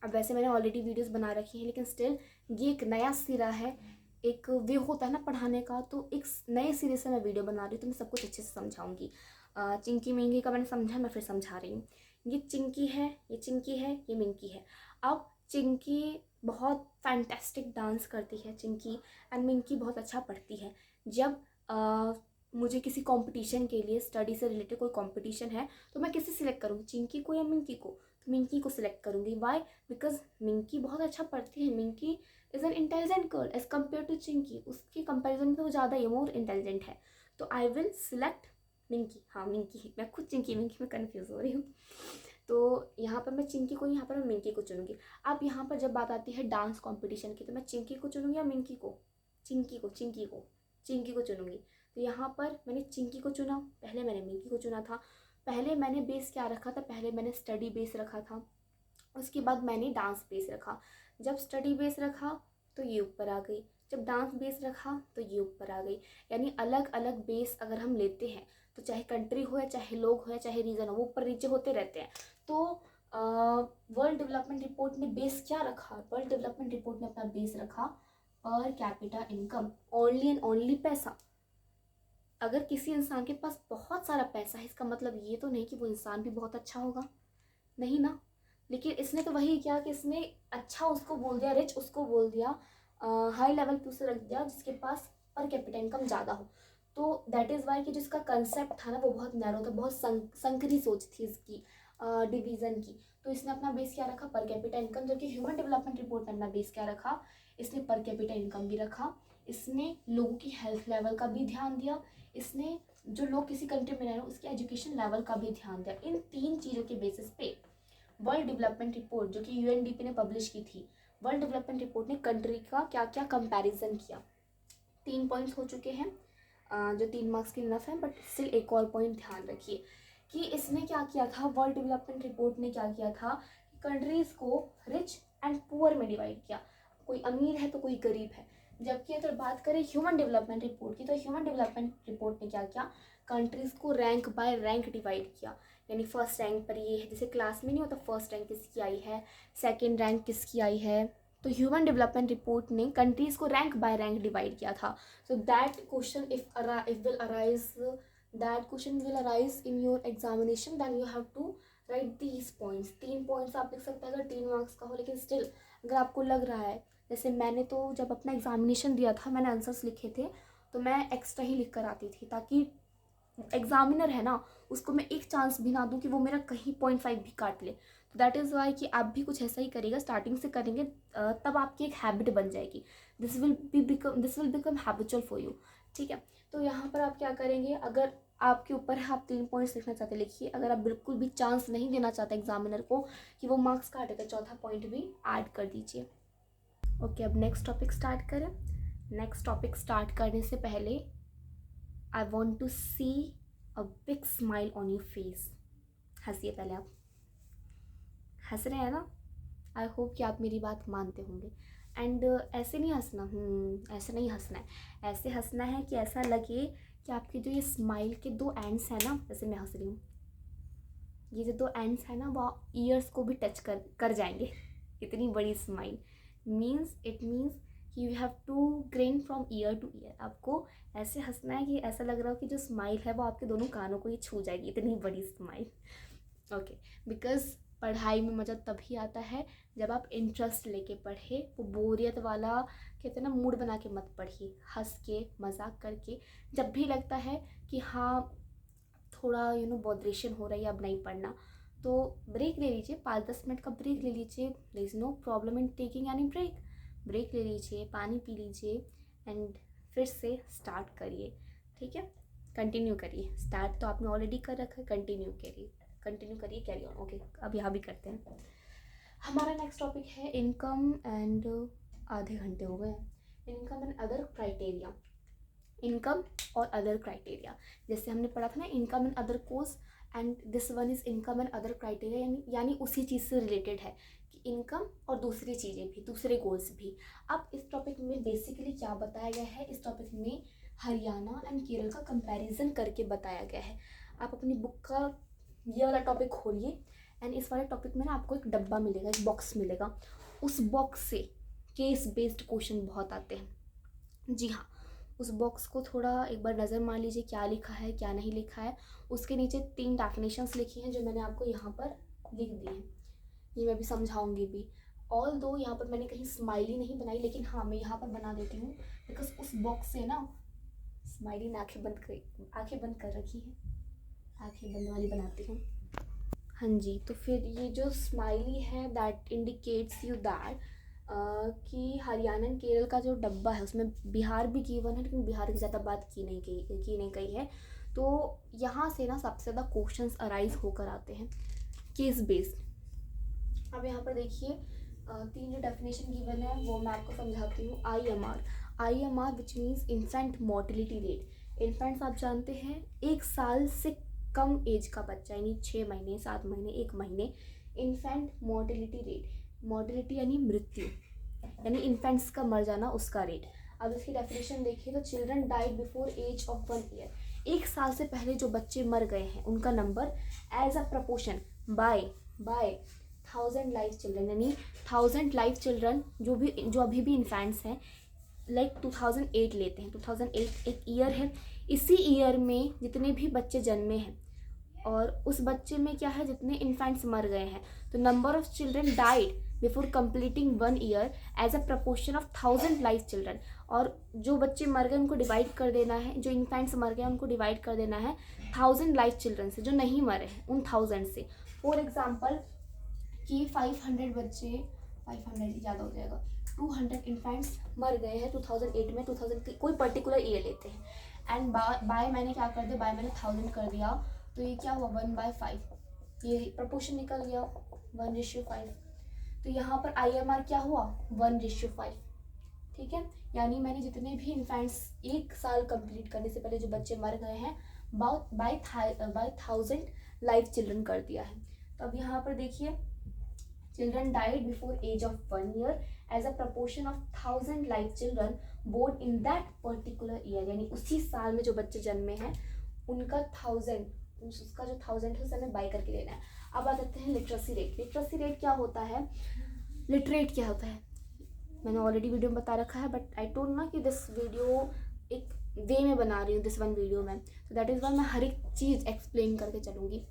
अब वैसे मैंने ऑलरेडी वीडियोस बना रखी हैं, लेकिन स्टिल ये एक नया सिरा है, एक वे होता है ना पढ़ाने का, तो एक नए सिरे से मैं वीडियो बना रही हूँ, तो मैं सब कुछ अच्छे से समझाऊंगी। चिंकी मिंकी का मैंने समझा, मैं फिर समझा रही हूँ। ये चिंकी है, ये चिंकी है, ये मिंकी है। अब चिंकी बहुत फैंटेस्टिक डांस करती है चिंकी, एंड मिंकी बहुत अच्छा पढ़ती है। जब मुझे किसी कंपटीशन के लिए, स्टडी से रिलेटेड कोई कंपटीशन है, तो मैं किसे सिलेक्ट करूँगी, चिंकी को या मिंकी को? तो मिंकी को सिलेक्ट करूँगी। वाई? बिकॉज मिंकी बहुत अच्छा पढ़ती है। Minky is an intelligent girl as compare to Chinky, उसके कंपेरिजन में वो ज़्यादा ही मोर इंटेलिजेंट है। तो आई विल सिलेक्ट मिंकी, हाँ मिंकी, मैं खुद चिंकी मिंकी में कन्फ्यूज़ हो रही हूँ। तो यहाँ पर मैं चिंकी को, यहाँ पर मैं मिंकी को चुनूँगी। अब यहाँ पर जब बात आती है डांस कॉम्पिटिशन की, तो मैं चिंकी को चुनूँगी या मिंकी को? चिंकी को चुनूँगी। तो यहाँ पर मैंने चिंकी को चुना, पहले मैंने मिंकी को चुना था। पहले मैंने बेस क्या रखा था? पहले मैंने स्टडी बेस रखा था, उसके बाद मैंने डांस बेस रखा। जब स्टडी बेस रखा तो ये ऊपर आ गई, जब डांस बेस रखा तो ये ऊपर आ गई। यानी अलग अलग बेस अगर हम लेते हैं तो चाहे कंट्री हो या चाहे लोग हो या चाहे रीजन हो, वो ऊपर नीचे होते रहते हैं। तो वर्ल्ड डेवलपमेंट रिपोर्ट ने बेस क्या रखा? वर्ल्ड डेवलपमेंट रिपोर्ट ने अपना बेस रखा per capita income, only and only पैसा। अगर किसी इंसान के पास बहुत सारा पैसा है, इसका मतलब ये तो नहीं कि वो इंसान भी बहुत अच्छा होगा, नहीं ना। लेकिन इसने तो वही किया कि इसने अच्छा उसको बोल दिया, रिच उसको बोल दिया, हाई लेवल पे उसे रख दिया जिसके पास पर कैपिटा इनकम ज़्यादा हो। तो दैट इज़ वाई कि जिसका कंसेप्ट था ना वो बहुत नैरो था, बहुत संकरी सोच थी इसकी, डिवीज़न की। तो इसने अपना बेस क्या रखा? Per capita income. जबकि ह्यूमन डेवलपमेंट रिपोर्ट ने अपना बेस क्या रखा? इसने पर कैपिटा इनकम भी रखा, इसने लोगों की हेल्थ लेवल का भी ध्यान दिया, इसने जो लोग किसी कंट्री में रह रहे हैं उसके एजुकेशन लेवल का भी ध्यान दिया। इन 3 चीज़ों के बेसिस पे वर्ल्ड डेवलपमेंट रिपोर्ट, जो कि यूएनडीपी ने पब्लिश की थी, वर्ल्ड डेवलपमेंट रिपोर्ट ने कंट्री का क्या क्या कंपैरिजन किया। 3 पॉइंट्स हो चुके हैं, जो 3 मार्क्स के इनफ हैं, बट स्टिल एक और पॉइंट ध्यान रखिए कि इसने क्या किया था, वर्ल्ड डेवलपमेंट रिपोर्ट ने क्या किया था कि कंट्रीज़ को रिच एंड पुअर में डिवाइड किया, कोई अमीर है तो कोई गरीब है। जबकि अगर बात करें ह्यूमन डेवलपमेंट रिपोर्ट की, तो ह्यूमन डेवलपमेंट रिपोर्ट ने क्या किया? कंट्रीज़ को रैंक बाय रैंक डिवाइड किया। यानी फर्स्ट रैंक पर ये है, जैसे क्लास में नहीं होता फर्स्ट रैंक किसकी आई है, सेकेंड रैंक किसकी आई है, तो ह्यूमन डेवलपमेंट रिपोर्ट ने कंट्रीज़ को रैंक बाय रैंक डिवाइड किया था। So that question will arise in your examination, then you have to write these points. 3 points आप लिख सकते हैं अगर 3 मार्क्स का हो, लेकिन स्टिल अगर आपको लग रहा है, जैसे मैंने तो जब अपना एग्जामिनेशन दिया था मैंने आंसर्स लिखे थे तो मैं एक्स्ट्रा ही लिख कर आती थी, ताकि एग्जामिनर है ना उसको मैं एक चांस भी ना दूं कि वो मेरा कहीं 0.5 भी काट ले। तो दैट इज़ वाई कि आप भी कुछ ऐसा ही करिएगा, स्टार्टिंग से करेंगे तब आपकी एक हैबिट बन जाएगी। This will become habitual for you, ठीक है। तो यहाँ पर आप क्या करेंगे, अगर आपके ऊपर है, आप 3 पॉइंट्स लिखना चाहते लिखिए। अगर आप बिल्कुल भी चांस नहीं देना चाहते एग्जामिनर को कि वो मार्क्स काटे, तो चौथा पॉइंट भी ऐड कर दीजिए। ओके, अब नेक्स्ट टॉपिक स्टार्ट करें। नेक्स्ट टॉपिक स्टार्ट करने से पहले I want to see a big smile on your face. हंसिए पहले, आप हंस रहे हैं ना? आई होप कि आप मेरी बात मानते होंगे। एंड ऐसे नहीं हंसना, ऐसे नहीं हंसना है, ऐसे हंसना है कि ऐसा लगे कि आपके जो ये स्माइल के 2 एंड्स हैं ना, जैसे मैं हंस रही हूँ, ये जो 2 एंड्स हैं ना वो ईयर्स को भी टच कर जाएंगे। इतनी बड़ी स्माइल इट मीन्स कि you have to grin from ear to ear. आपको ऐसे हंसना है कि ऐसा लग रहा हो कि जो स्माइल है वो आपके दोनों कानों को ही छू जाएगी, इतनी बड़ी स्माइल। ओके, बिकॉज पढ़ाई में मज़ा तभी आता है जब आप इंटरेस्ट लेके पढ़े, वो बोरियत वाला कहते हैं ना मूड बना के मत पढ़िए, हंस के मजाक करके। जब भी लगता है कि हाँ थोड़ा बॉदरेशन हो रही है, अब नहीं पढ़ना, तो ब्रेक ले लीजिए, 5-10 मिनट का ब्रेक ले लीजिए। There is no problem in taking any break ले लीजिए, पानी पी लीजिए एंड फिर से स्टार्ट करिए, ठीक है। कंटिन्यू करिए, स्टार्ट तो आपने ऑलरेडी कर रखा है, कंटिन्यू करिए, कैरी ऑन। ओके, अब यहाँ भी करते हैं। हमारा नेक्स्ट टॉपिक है इनकम एंड, आधे घंटे हो गए, income and other criteria. Income और अदर क्राइटेरिया, जैसे हमने पढ़ा था ना income and other course, and this one is income and other criteria, यानी उसी चीज़ से रिलेटेड है कि इनकम और दूसरी चीज़ें भी, दूसरे गोल्स भी। अब इस टॉपिक में बेसिकली क्या बताया गया है, इस टॉपिक में हरियाणा एंड केरल का कंपैरिजन करके बताया गया है। आप अपनी बुक का ये वाला टॉपिक खोलिए एंड इस वाले टॉपिक में ना आपको एक डब्बा मिलेगा, एक बॉक्स मिलेगा, उस बॉक्स से केस बेस्ड क्वेश्चन बहुत आते हैं। जी हाँ, उस बॉक्स को थोड़ा एक बार नज़र मार लीजिए, क्या लिखा है क्या नहीं लिखा है। उसके नीचे 3 डेफिनेशंस लिखी हैं जो मैंने आपको यहाँ पर लिख दी हैं, ये मैं भी समझाऊंगी भी। ऑल दो यहाँ पर मैंने कहीं स्माइली नहीं बनाई, लेकिन हाँ मैं यहाँ पर बना देती हूँ, बिकॉज उस बॉक्स से ना स्माइली ने आँखें बंद कर रखी है, आँखें बंद वाली बनाती हूँ। हाँ जी, तो फिर ये जो स्माइली है दैट इंडिकेट्स यू दैट कि हरियाणा एंड केरल का जो डब्बा है उसमें बिहार भी गिवन है, लेकिन बिहार की ज़्यादा बात की नहीं गई है। तो यहाँ से ना सबसे ज़्यादा क्वेश्चंस अराइज होकर आते हैं केस बेस्ड। अब यहाँ पर देखिए 3 जो डेफिनेशन गिवन है वो मैं आपको समझाती हूँ। I M R which means infant mortality rate. Infants आप जानते हैं 1 साल से कम एज का बच्चा, यानी 6 महीने, 7 महीने, 1 महीने। इन्फेंट मोर्टिलिटी रेट, मोर्टिलिटी यानी मृत्यु, यानी इन्फेंट्स का मर जाना, उसका रेट। अब इसकी डेफिनेशन देखिए तो children died before age of 1 year. 1 साल से पहले जो बच्चे मर गए हैं उनका number as a proportion by 1000 live children, यानी 1000 लाइव चिल्ड्रन जो अभी भी इन्फेंट्स हैं, लाइक 2008 लेते हैं, 2008 एक ईयर है, इसी ईयर में जितने भी बच्चे जन्मे हैं और उस बच्चे में क्या है जितने इन्फेंट्स मर गए हैं, तो number of children died before completing 1 year as a proportion of 1000 live children. और जो बच्चे मर गए उनको डिवाइड कर देना है, जो इन्फेंट्स मर गए उनको डिवाइड कर देना है 1000 लाइव चिल्ड्रन से जो नहीं मरे हैं उन 1000 से। फॉर एग्जाम्पल कि 500 बच्चे, 500 ज़्यादा हो जाएगा, 200 इन्फेंट्स मर गए हैं 2008 में, 2000 कोई पर्टिकुलर ईयर लेते हैं, एंड बाय मैंने क्या कर दिया, बाय मैंने 1000 कर दिया, तो ये क्या हुआ 1/5, ये प्रपोर्शन निकल गया 1:5। तो यहाँ पर IMR क्या हुआ 1:5, ठीक है। यानी मैंने जितने भी इन्फेंट्स 1 साल कंप्लीट करने से पहले जो बच्चे मर गए हैं बाय 1000 लाइव चिल्ड्रन कर दिया है। तो अब यहाँ पर देखिए children died before age of 1 year as a proportion of 1000 live children born in that particular year, यानी उसी साल में जो बच्चे जन्मे हैं उनका 1000, उसका जो 1000 है उसे हमें बाई करके लेना है। अब आ जाते हैं लिटरेसी रेट। लिटरेसी रेट क्या होता है, लिटरेट क्या होता है मैंने ऑलरेडी वीडियो में बता रखा है, बट आई टोल्ड ना कि दिस वीडियो एक वे में बना रही हूँ, दिस 1 वीडियो में, तो दैट इज़ वाई मैं हर एक चीज़ एक्सप्लेन करके चलूँगी।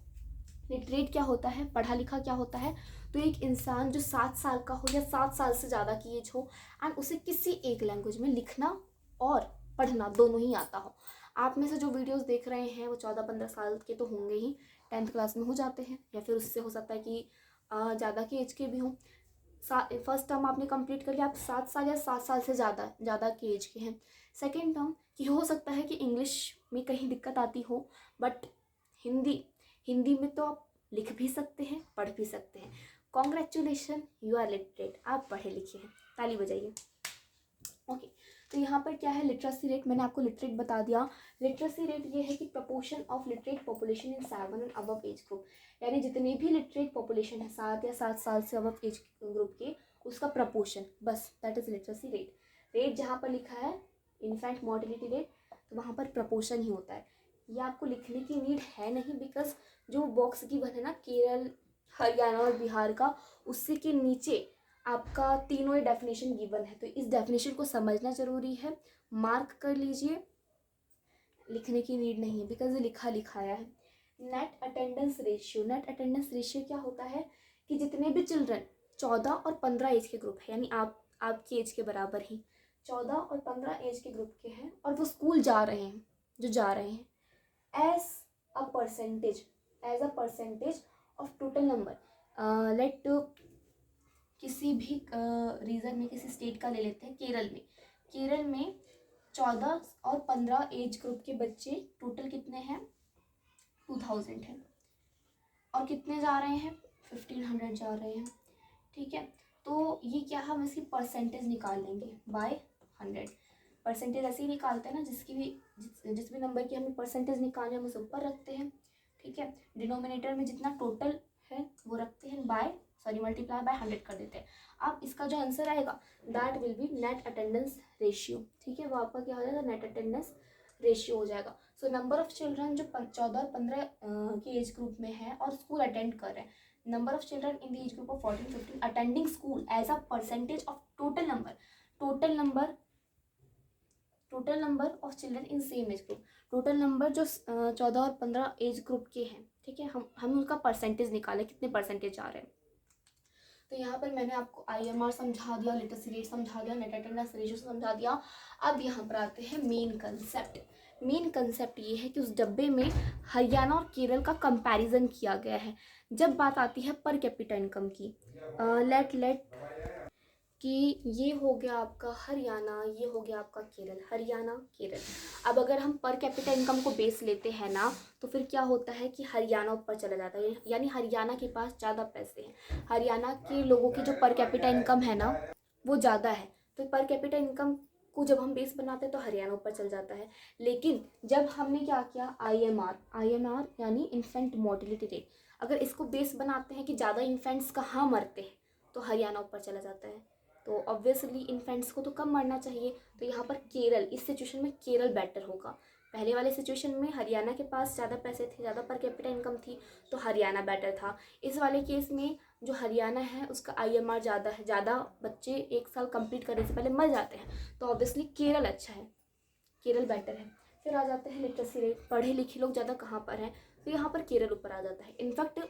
लिटरेट क्या होता है, पढ़ा लिखा क्या होता है, तो एक इंसान जो 7 साल का हो या 7 साल से ज़्यादा की एज हो एंड उसे किसी एक लैंग्वेज में लिखना और पढ़ना दोनों ही आता हो। आप में से जो वीडियोस देख रहे हैं वो 14-15 साल के तो होंगे ही, 10th क्लास में हो जाते हैं, या फिर उससे हो सकता है कि ज़्यादा की एज के भी हों। फर्स्ट टर्म आपने कंप्लीट कर लिया, आप 7 साल या 7 साल से ज़्यादा की एज के हैं। सेकेंड टर्म कि हो सकता है कि इंग्लिश में कहीं दिक्कत आती हो, बट हिंदी में तो आप लिख भी सकते हैं, पढ़ भी सकते हैं। कॉन्ग्रेचुलेशन, यू आर लिटरेट, आप पढ़े लिखे हैं, ताली बजाइए। ओके, तो यहाँ पर क्या है लिटरेसी रेट, मैंने आपको लिटरेट बता दिया। लिटरेसी रेट ये है कि proportion of literate population in 7 and above age group, यानी जितनी भी लिटरेट पॉपुलेशन है 7 या 7 साल से अबव एज ग्रुप के, उसका प्रपोर्शन, बस that is literacy rate. Rate जहाँ पर लिखा है इनफैक्ट मोर्टिलिटी रेट, तो वहाँ पर प्रपोर्शन ही होता है। ये आपको लिखने की नीड है नहीं, बिकॉज जो बॉक्स गिवन है ना केरल, हरियाणा और बिहार का, उससे के नीचे आपका तीनों ही डेफिनेशन गिवन है, तो इस डेफिनेशन को समझना जरूरी है, मार्क कर लीजिए, लिखने की नीड नहीं है बिकॉज ये लिखा है। Net attendance ratio, net attendance ratio क्या होता है कि जितने भी चिल्ड्रन 14 और 15 एज के ग्रुप है, यानी आपकी एज के बराबर ही 14 और 15 एज के ग्रुप के हैं और वो स्कूल जा रहे हैं, जो जा रहे हैं, as a percentage of total number, let किसी भी रीजन में, किसी स्टेट का ले लेते हैं, केरल में 14 और 15 एज ग्रुप के बच्चे टोटल कितने हैं 2000 हैं, और कितने जा रहे हैं 1500 जा रहे हैं, ठीक है। तो ये क्या हम इसकी परसेंटेज निकाल लेंगे बाय 100। परसेंटेज ऐसे ही निकालते हैं ना, जिस भी नंबर की हमें परसेंटेज निकालनी है हम उसे ऊपर रखते हैं, ठीक है। डिनोमिनेटर में जितना टोटल है वो रखते हैं मल्टीप्लाई बाय 100 कर देते हैं। अब इसका जो आंसर आएगा that will B net attendance ratio, ठीक है, वो आपका क्या हो जाएगा नेट अटेंडेंस रेशियो हो जाएगा। सो नंबर ऑफ चिल्ड्रन जो 14 और 15 के एज ग्रुप में है और स्कूल अटेंड कर रहे हैं, number of children in the age group of 14-15 attending school as a percentage of total number of children in same age group, total number जो 14 और 15 एज ग्रुप के हैं, ठीक है, हम उनका परसेंटेज निकालें कितने परसेंटेज आ रहे हैं। तो यहाँ पर मैंने आपको IMR समझा दिया, लिटरेसी रेट समझा दिया, नेट अटेंडेंस रेशियो समझा दिया। अब यहाँ पर आते हैं मेन कंसेप्ट ये है कि उस डब्बे में हरियाणा और केरल का कंपैरिजन किया गया है। जब बात आती है पर कैपिटा इनकम की, कि ये हो गया आपका हरियाणा, ये हो गया आपका केरल, हरियाणा केरल। अब अगर हम पर कैपिटा इनकम को बेस लेते हैं ना, तो फिर क्या होता है कि हरियाणा ऊपर चला जाता है, यानी हरियाणा के पास ज़्यादा पैसे हैं। हरियाणा के लोगों की जो पर कैपिटा इनकम है ना वो ज़्यादा है, तो पर कैपिटा इनकम को जब हम बेस बनाते हैं तो हरियाणा ऊपर चल जाता है। लेकिन जब हमने क्या किया, आईएमआर यानी इन्फेंट मोर्टेलिटी रेट, अगर इसको बेस बनाते हैं कि ज़्यादा इन्फेंट्स कहाँ मरते हैं, तो हरियाणा ऊपर चला जाता है। तो ऑब्वियसली इन्फेंट्स को तो कम मरना चाहिए, तो यहाँ पर केरल, इस सिचुएशन में केरल बेटर होगा। पहले वाले सिचुएशन में हरियाणा के पास ज़्यादा पैसे थे, ज़्यादा पर कैपिटा इनकम थी, तो हरियाणा बेटर था। इस वाले केस में जो हरियाणा है उसका आईएमआर ज़्यादा है, ज़्यादा बच्चे 1 साल कंप्लीट करने से पहले मर जाते हैं, तो ऑब्वियसली केरल अच्छा है, केरल बेटर है। फिर आ जाते हैं लिटरेसी रेट, पढ़े लिखे लोग ज़्यादा कहाँ पर हैं, तो यहाँ पर केरल ऊपर आ जाता है। इनफैक्ट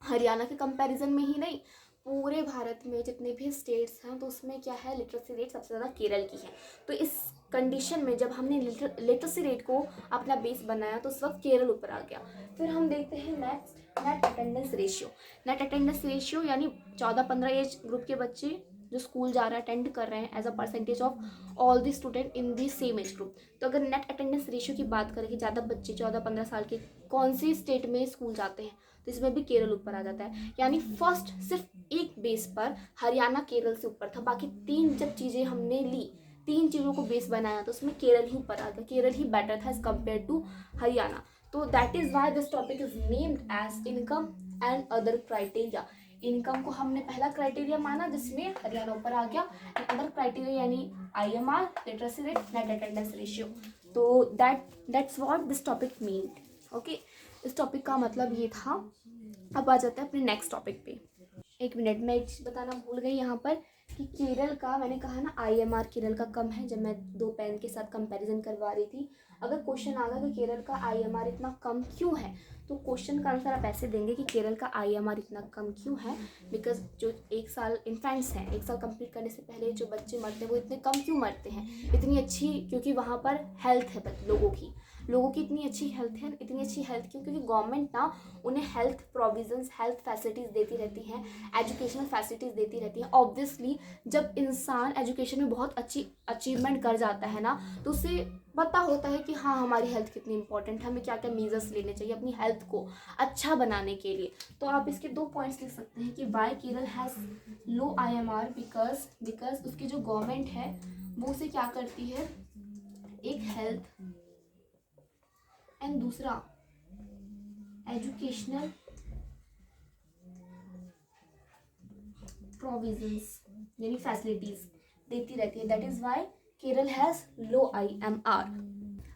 हरियाणा के कंपैरिजन में ही नहीं, पूरे भारत में जितने भी स्टेट्स हैं तो उसमें क्या है, लिटरेसी रेट सबसे ज़्यादा केरल की है। तो इस कंडीशन में जब हमने लिटरेसी रेट को अपना बेस बनाया तो उस वक्त केरल ऊपर आ गया। फिर हम देखते हैं next, net attendance ratio. Net attendance ratio यानी 14-15 एज ग्रुप के बच्चे जो स्कूल जा रहे हैं, अटेंड कर रहे हैं as a percentage of all the student in the same age group. तो अगर नेट अटेंडेंस रेशियो की बात करें कि ज़्यादा बच्चे 14-15 साल के कौन सी स्टेट में स्कूल जाते हैं, तो इसमें भी केरल ऊपर आ जाता है। यानी फर्स्ट सिर्फ एक बेस पर हरियाणा केरल से ऊपर था, बाकी 3 जब चीज़ें हमने ली, 3 चीज़ों को बेस बनाया तो उसमें केरल ही ऊपर आ गया, केरल ही बेटर था एज कम्पेयर टू हरियाणा। तो that is why this topic is named as income and other criteria. Income को हमने पहला क्राइटेरिया माना जिसमें हरियाणा ऊपर आ गया, अदर क्राइटेरिया यानी IMR, literacy rate, net attendance ratio. तो that's what this topic mean. Okay, इस टॉपिक का मतलब ये था। अब आ जाते हैं अपने नेक्स्ट टॉपिक पे। एक मिनट, मैं एक चीज़ बताना भूल गई यहाँ पर कि केरल का, मैंने कहा ना आईएमआर केरल का कम है, जब मैं 2 पेन के साथ कंपैरिजन करवा रही थी। अगर क्वेश्चन आ गया कि केरल का आईएमआर इतना कम क्यों है, तो क्वेश्चन का आंसर आप ऐसे देंगे कि केरल का आईएमआर इतना कम क्यों है, बिकॉज जो 1 साल इन्फेंट्स हैं, 1 साल कंप्लीट करने से पहले जो बच्चे मरते हैं वो इतने कम क्यों मरते हैं, इतनी अच्छी, क्योंकि वहाँ पर हेल्थ है लोगों की इतनी अच्छी हेल्थ है। इतनी अच्छी हेल्थ क्यों, क्योंकि गवर्नमेंट ना उन्हें हेल्थ प्रोविजंस, हेल्थ फैसिलिटीज़ देती रहती हैं, एजुकेशनल फैसिलिटीज़ देती रहती हैं। ऑब्वियसली जब इंसान एजुकेशन में बहुत अच्छी अचीवमेंट कर जाता है ना, तो उसे पता होता है कि हाँ हमारी हेल्थ कितनी इंपॉर्टेंट है, हमें क्या क्या मेजर्स लेने चाहिए अपनी हेल्थ को अच्छा बनाने के लिए। तो आप इसके 2 पॉइंट्स लिख सकते हैं कि why Kerala has low IMR, because उसकी जो गवर्नमेंट है वो उसे क्या करती है, एक हेल्थ एंड दूसरा एजुकेशनल प्रोविजंस यानी फैसिलिटीज देती रहती है। That is why Kerala has low IMR.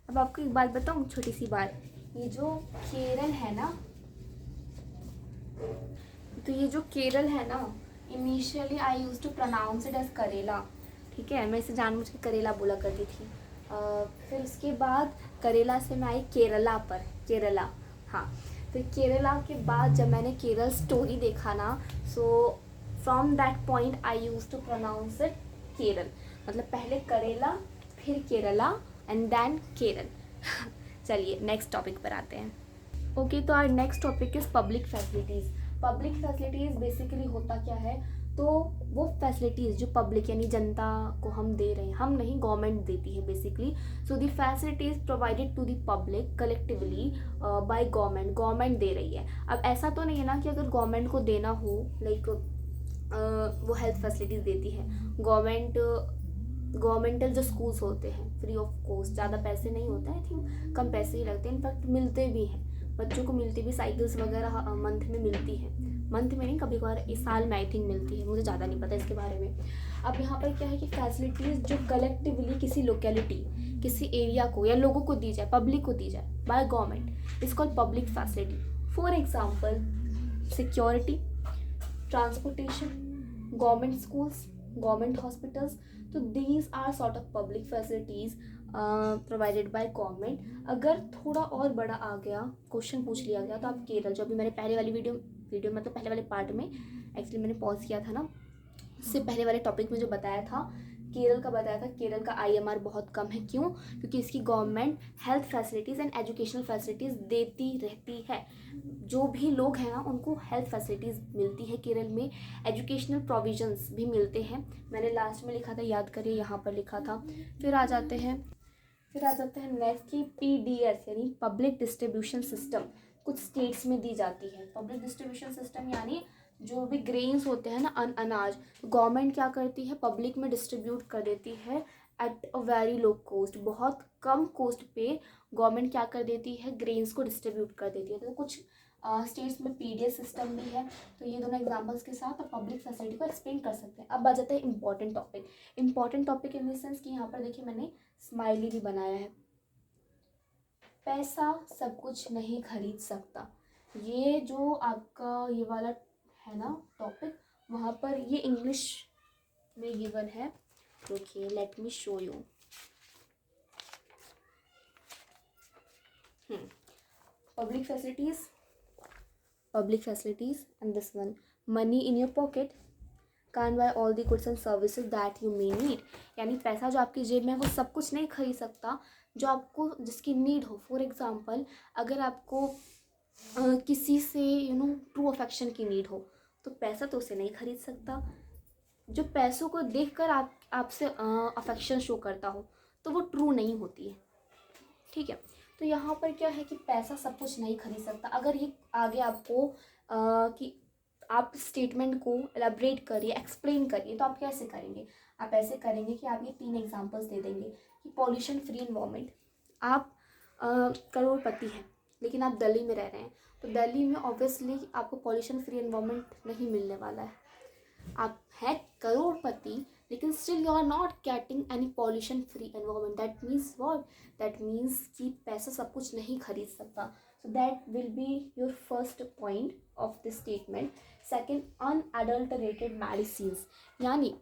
अब आपको एक बात बताऊं, छोटी सी बात, ये जो केरल है ना, तो ये जो केरल है ना, initially I use to pronounce it as Karela, ठीक है, मैं इसे जानबूझ के करेला बोला करती थी। फिर उसके बाद करेला से मैं आई केरला पर, केरला, हाँ। फिर केरला के बाद जब मैंने केरल स्टोरी देखा ना, so from that point I use to pronounce it Kerala, मतलब पहले करेला फिर केरला एंड देन केरल। चलिए नेक्स्ट टॉपिक पर आते हैं। ओके, तो our next topic is public facilities. Public facilities basically होता क्या है, तो वो फैसिलिटीज़ जो पब्लिक यानी जनता को हम दे रहे हैं, हम नहीं, गवर्नमेंट देती है basically. So the facilities provided to the public collectively by government दे रही है। अब ऐसा तो नहीं है ना कि अगर गवर्नमेंट को देना हो, लाइक वो हेल्थ फैसिलिटीज़ देती है गवर्नमेंटल जो स्कूल्स होते हैं फ्री ऑफ कॉस्ट, ज़्यादा पैसे नहीं होते हैं, आई थिंक कम पैसे ही लगते हैं, इनफैक्ट मिलते भी हैं बच्चों को, मिलती भी साइकिल्स वगैरह मंथ में मिलती है, मंथ में नहीं कभी कभार इस साल में आई थिंक मिलती है, मुझे ज़्यादा नहीं पता इसके बारे में। अब यहाँ पर क्या है कि फैसिलिटीज़ जो कलेक्टिवली किसी लोकेलिटी, किसी एरिया को या लोगों को दी जाए, पब्लिक को दी जाए by government, is called public facility. For example security, transportation, government schools, government hospitals, तो these are sort of public facilities provided by government. अगर थोड़ा और बड़ा आ गया, क्वेश्चन पूछ लिया गया, तो आप केरल, जो अभी मैंने पहले वाली वीडियो पहले वाले पार्ट में एक्चुअली मैंने पॉज किया था ना, उससे पहले वाले टॉपिक में जो बताया था केरल का बताया था, केरल का IMR बहुत कम है। क्यों? क्योंकि इसकी government health facilities and educational facilities देती रहती है। जो भी लोग हैं ना उनको हेल्थ फैसिलिटीज़ मिलती है केरल में, एजुकेशनल प्रोविजंस भी मिलते हैं। मैंने लास्ट में लिखा था, याद करिए, यहाँ पर लिखा था। फिर आ जाते हैं नेक्स्ट की PDS यानी पब्लिक डिस्ट्रीब्यूशन सिस्टम कुछ स्टेट्स में दी जाती है। पब्लिक डिस्ट्रीब्यूशन सिस्टम यानी जो भी ग्रेन्स होते हैं ना, अनाज, गवर्नमेंट क्या करती है, पब्लिक में डिस्ट्रीब्यूट कर देती है at a very low cost. बहुत कम कॉस्ट पे गवर्नमेंट क्या कर देती है, ग्रेन्स को डिस्ट्रीब्यूट कर देती है। तो कुछ स्टेट्स में PDS सिस्टम भी है। तो ये दोनों एग्जांपल्स के साथ आप पब्लिक फैसिलिटी को एक्सप्लेन कर सकते हैं। अब आ जाता है important topic in the sense कि यहाँ पर देखिए मैंने स्माइली भी बनाया है। पैसा सब कुछ नहीं खरीद सकता। ये जो आपका ये वाला है ना टॉपिक, वहाँ पर ये इंग्लिश में गिवन है। देखिए, let me show you. Public facilities and this one, money in your pocket can buy all the goods and services that you may need. यानी पैसा जो आपकी जेब में है वो सब कुछ नहीं खरीद सकता जो आपको जिसकी नीड हो। फॉर एग्जांपल, अगर आपको किसी से ट्रू अफेक्शन की नीड हो तो पैसा तो उसे नहीं खरीद सकता। जो पैसों को देखकर आपसे अफेक्शन शो करता हो तो वो ट्रू नहीं होती है। ठीक है, तो यहाँ पर क्या है कि पैसा सब कुछ नहीं खरीद सकता। अगर ये आगे आपको कि आप स्टेटमेंट को एलाबरेट करिए, एक्सप्लेन करिए, तो आप कैसे करेंगे? आप ऐसे करेंगे कि आप ये 3 एग्जांपल्स दे देंगे कि पॉल्यूशन फ्री इन्वायरमेंट। आप करोड़पति हैं लेकिन आप दिल्ली में रह रहे हैं, तो दिल्ली में ऑब्वियसली आपको पॉल्यूशन फ्री इन्वायरमेंट नहीं मिलने वाला है। आप हैं करोड़पति लेकिन still you are not getting any pollution free environment. That means what? That means कि पैसा सब कुछ नहीं खरीद सकता। So that will be your first point of this statement. Second, unadulterated medicines, यानी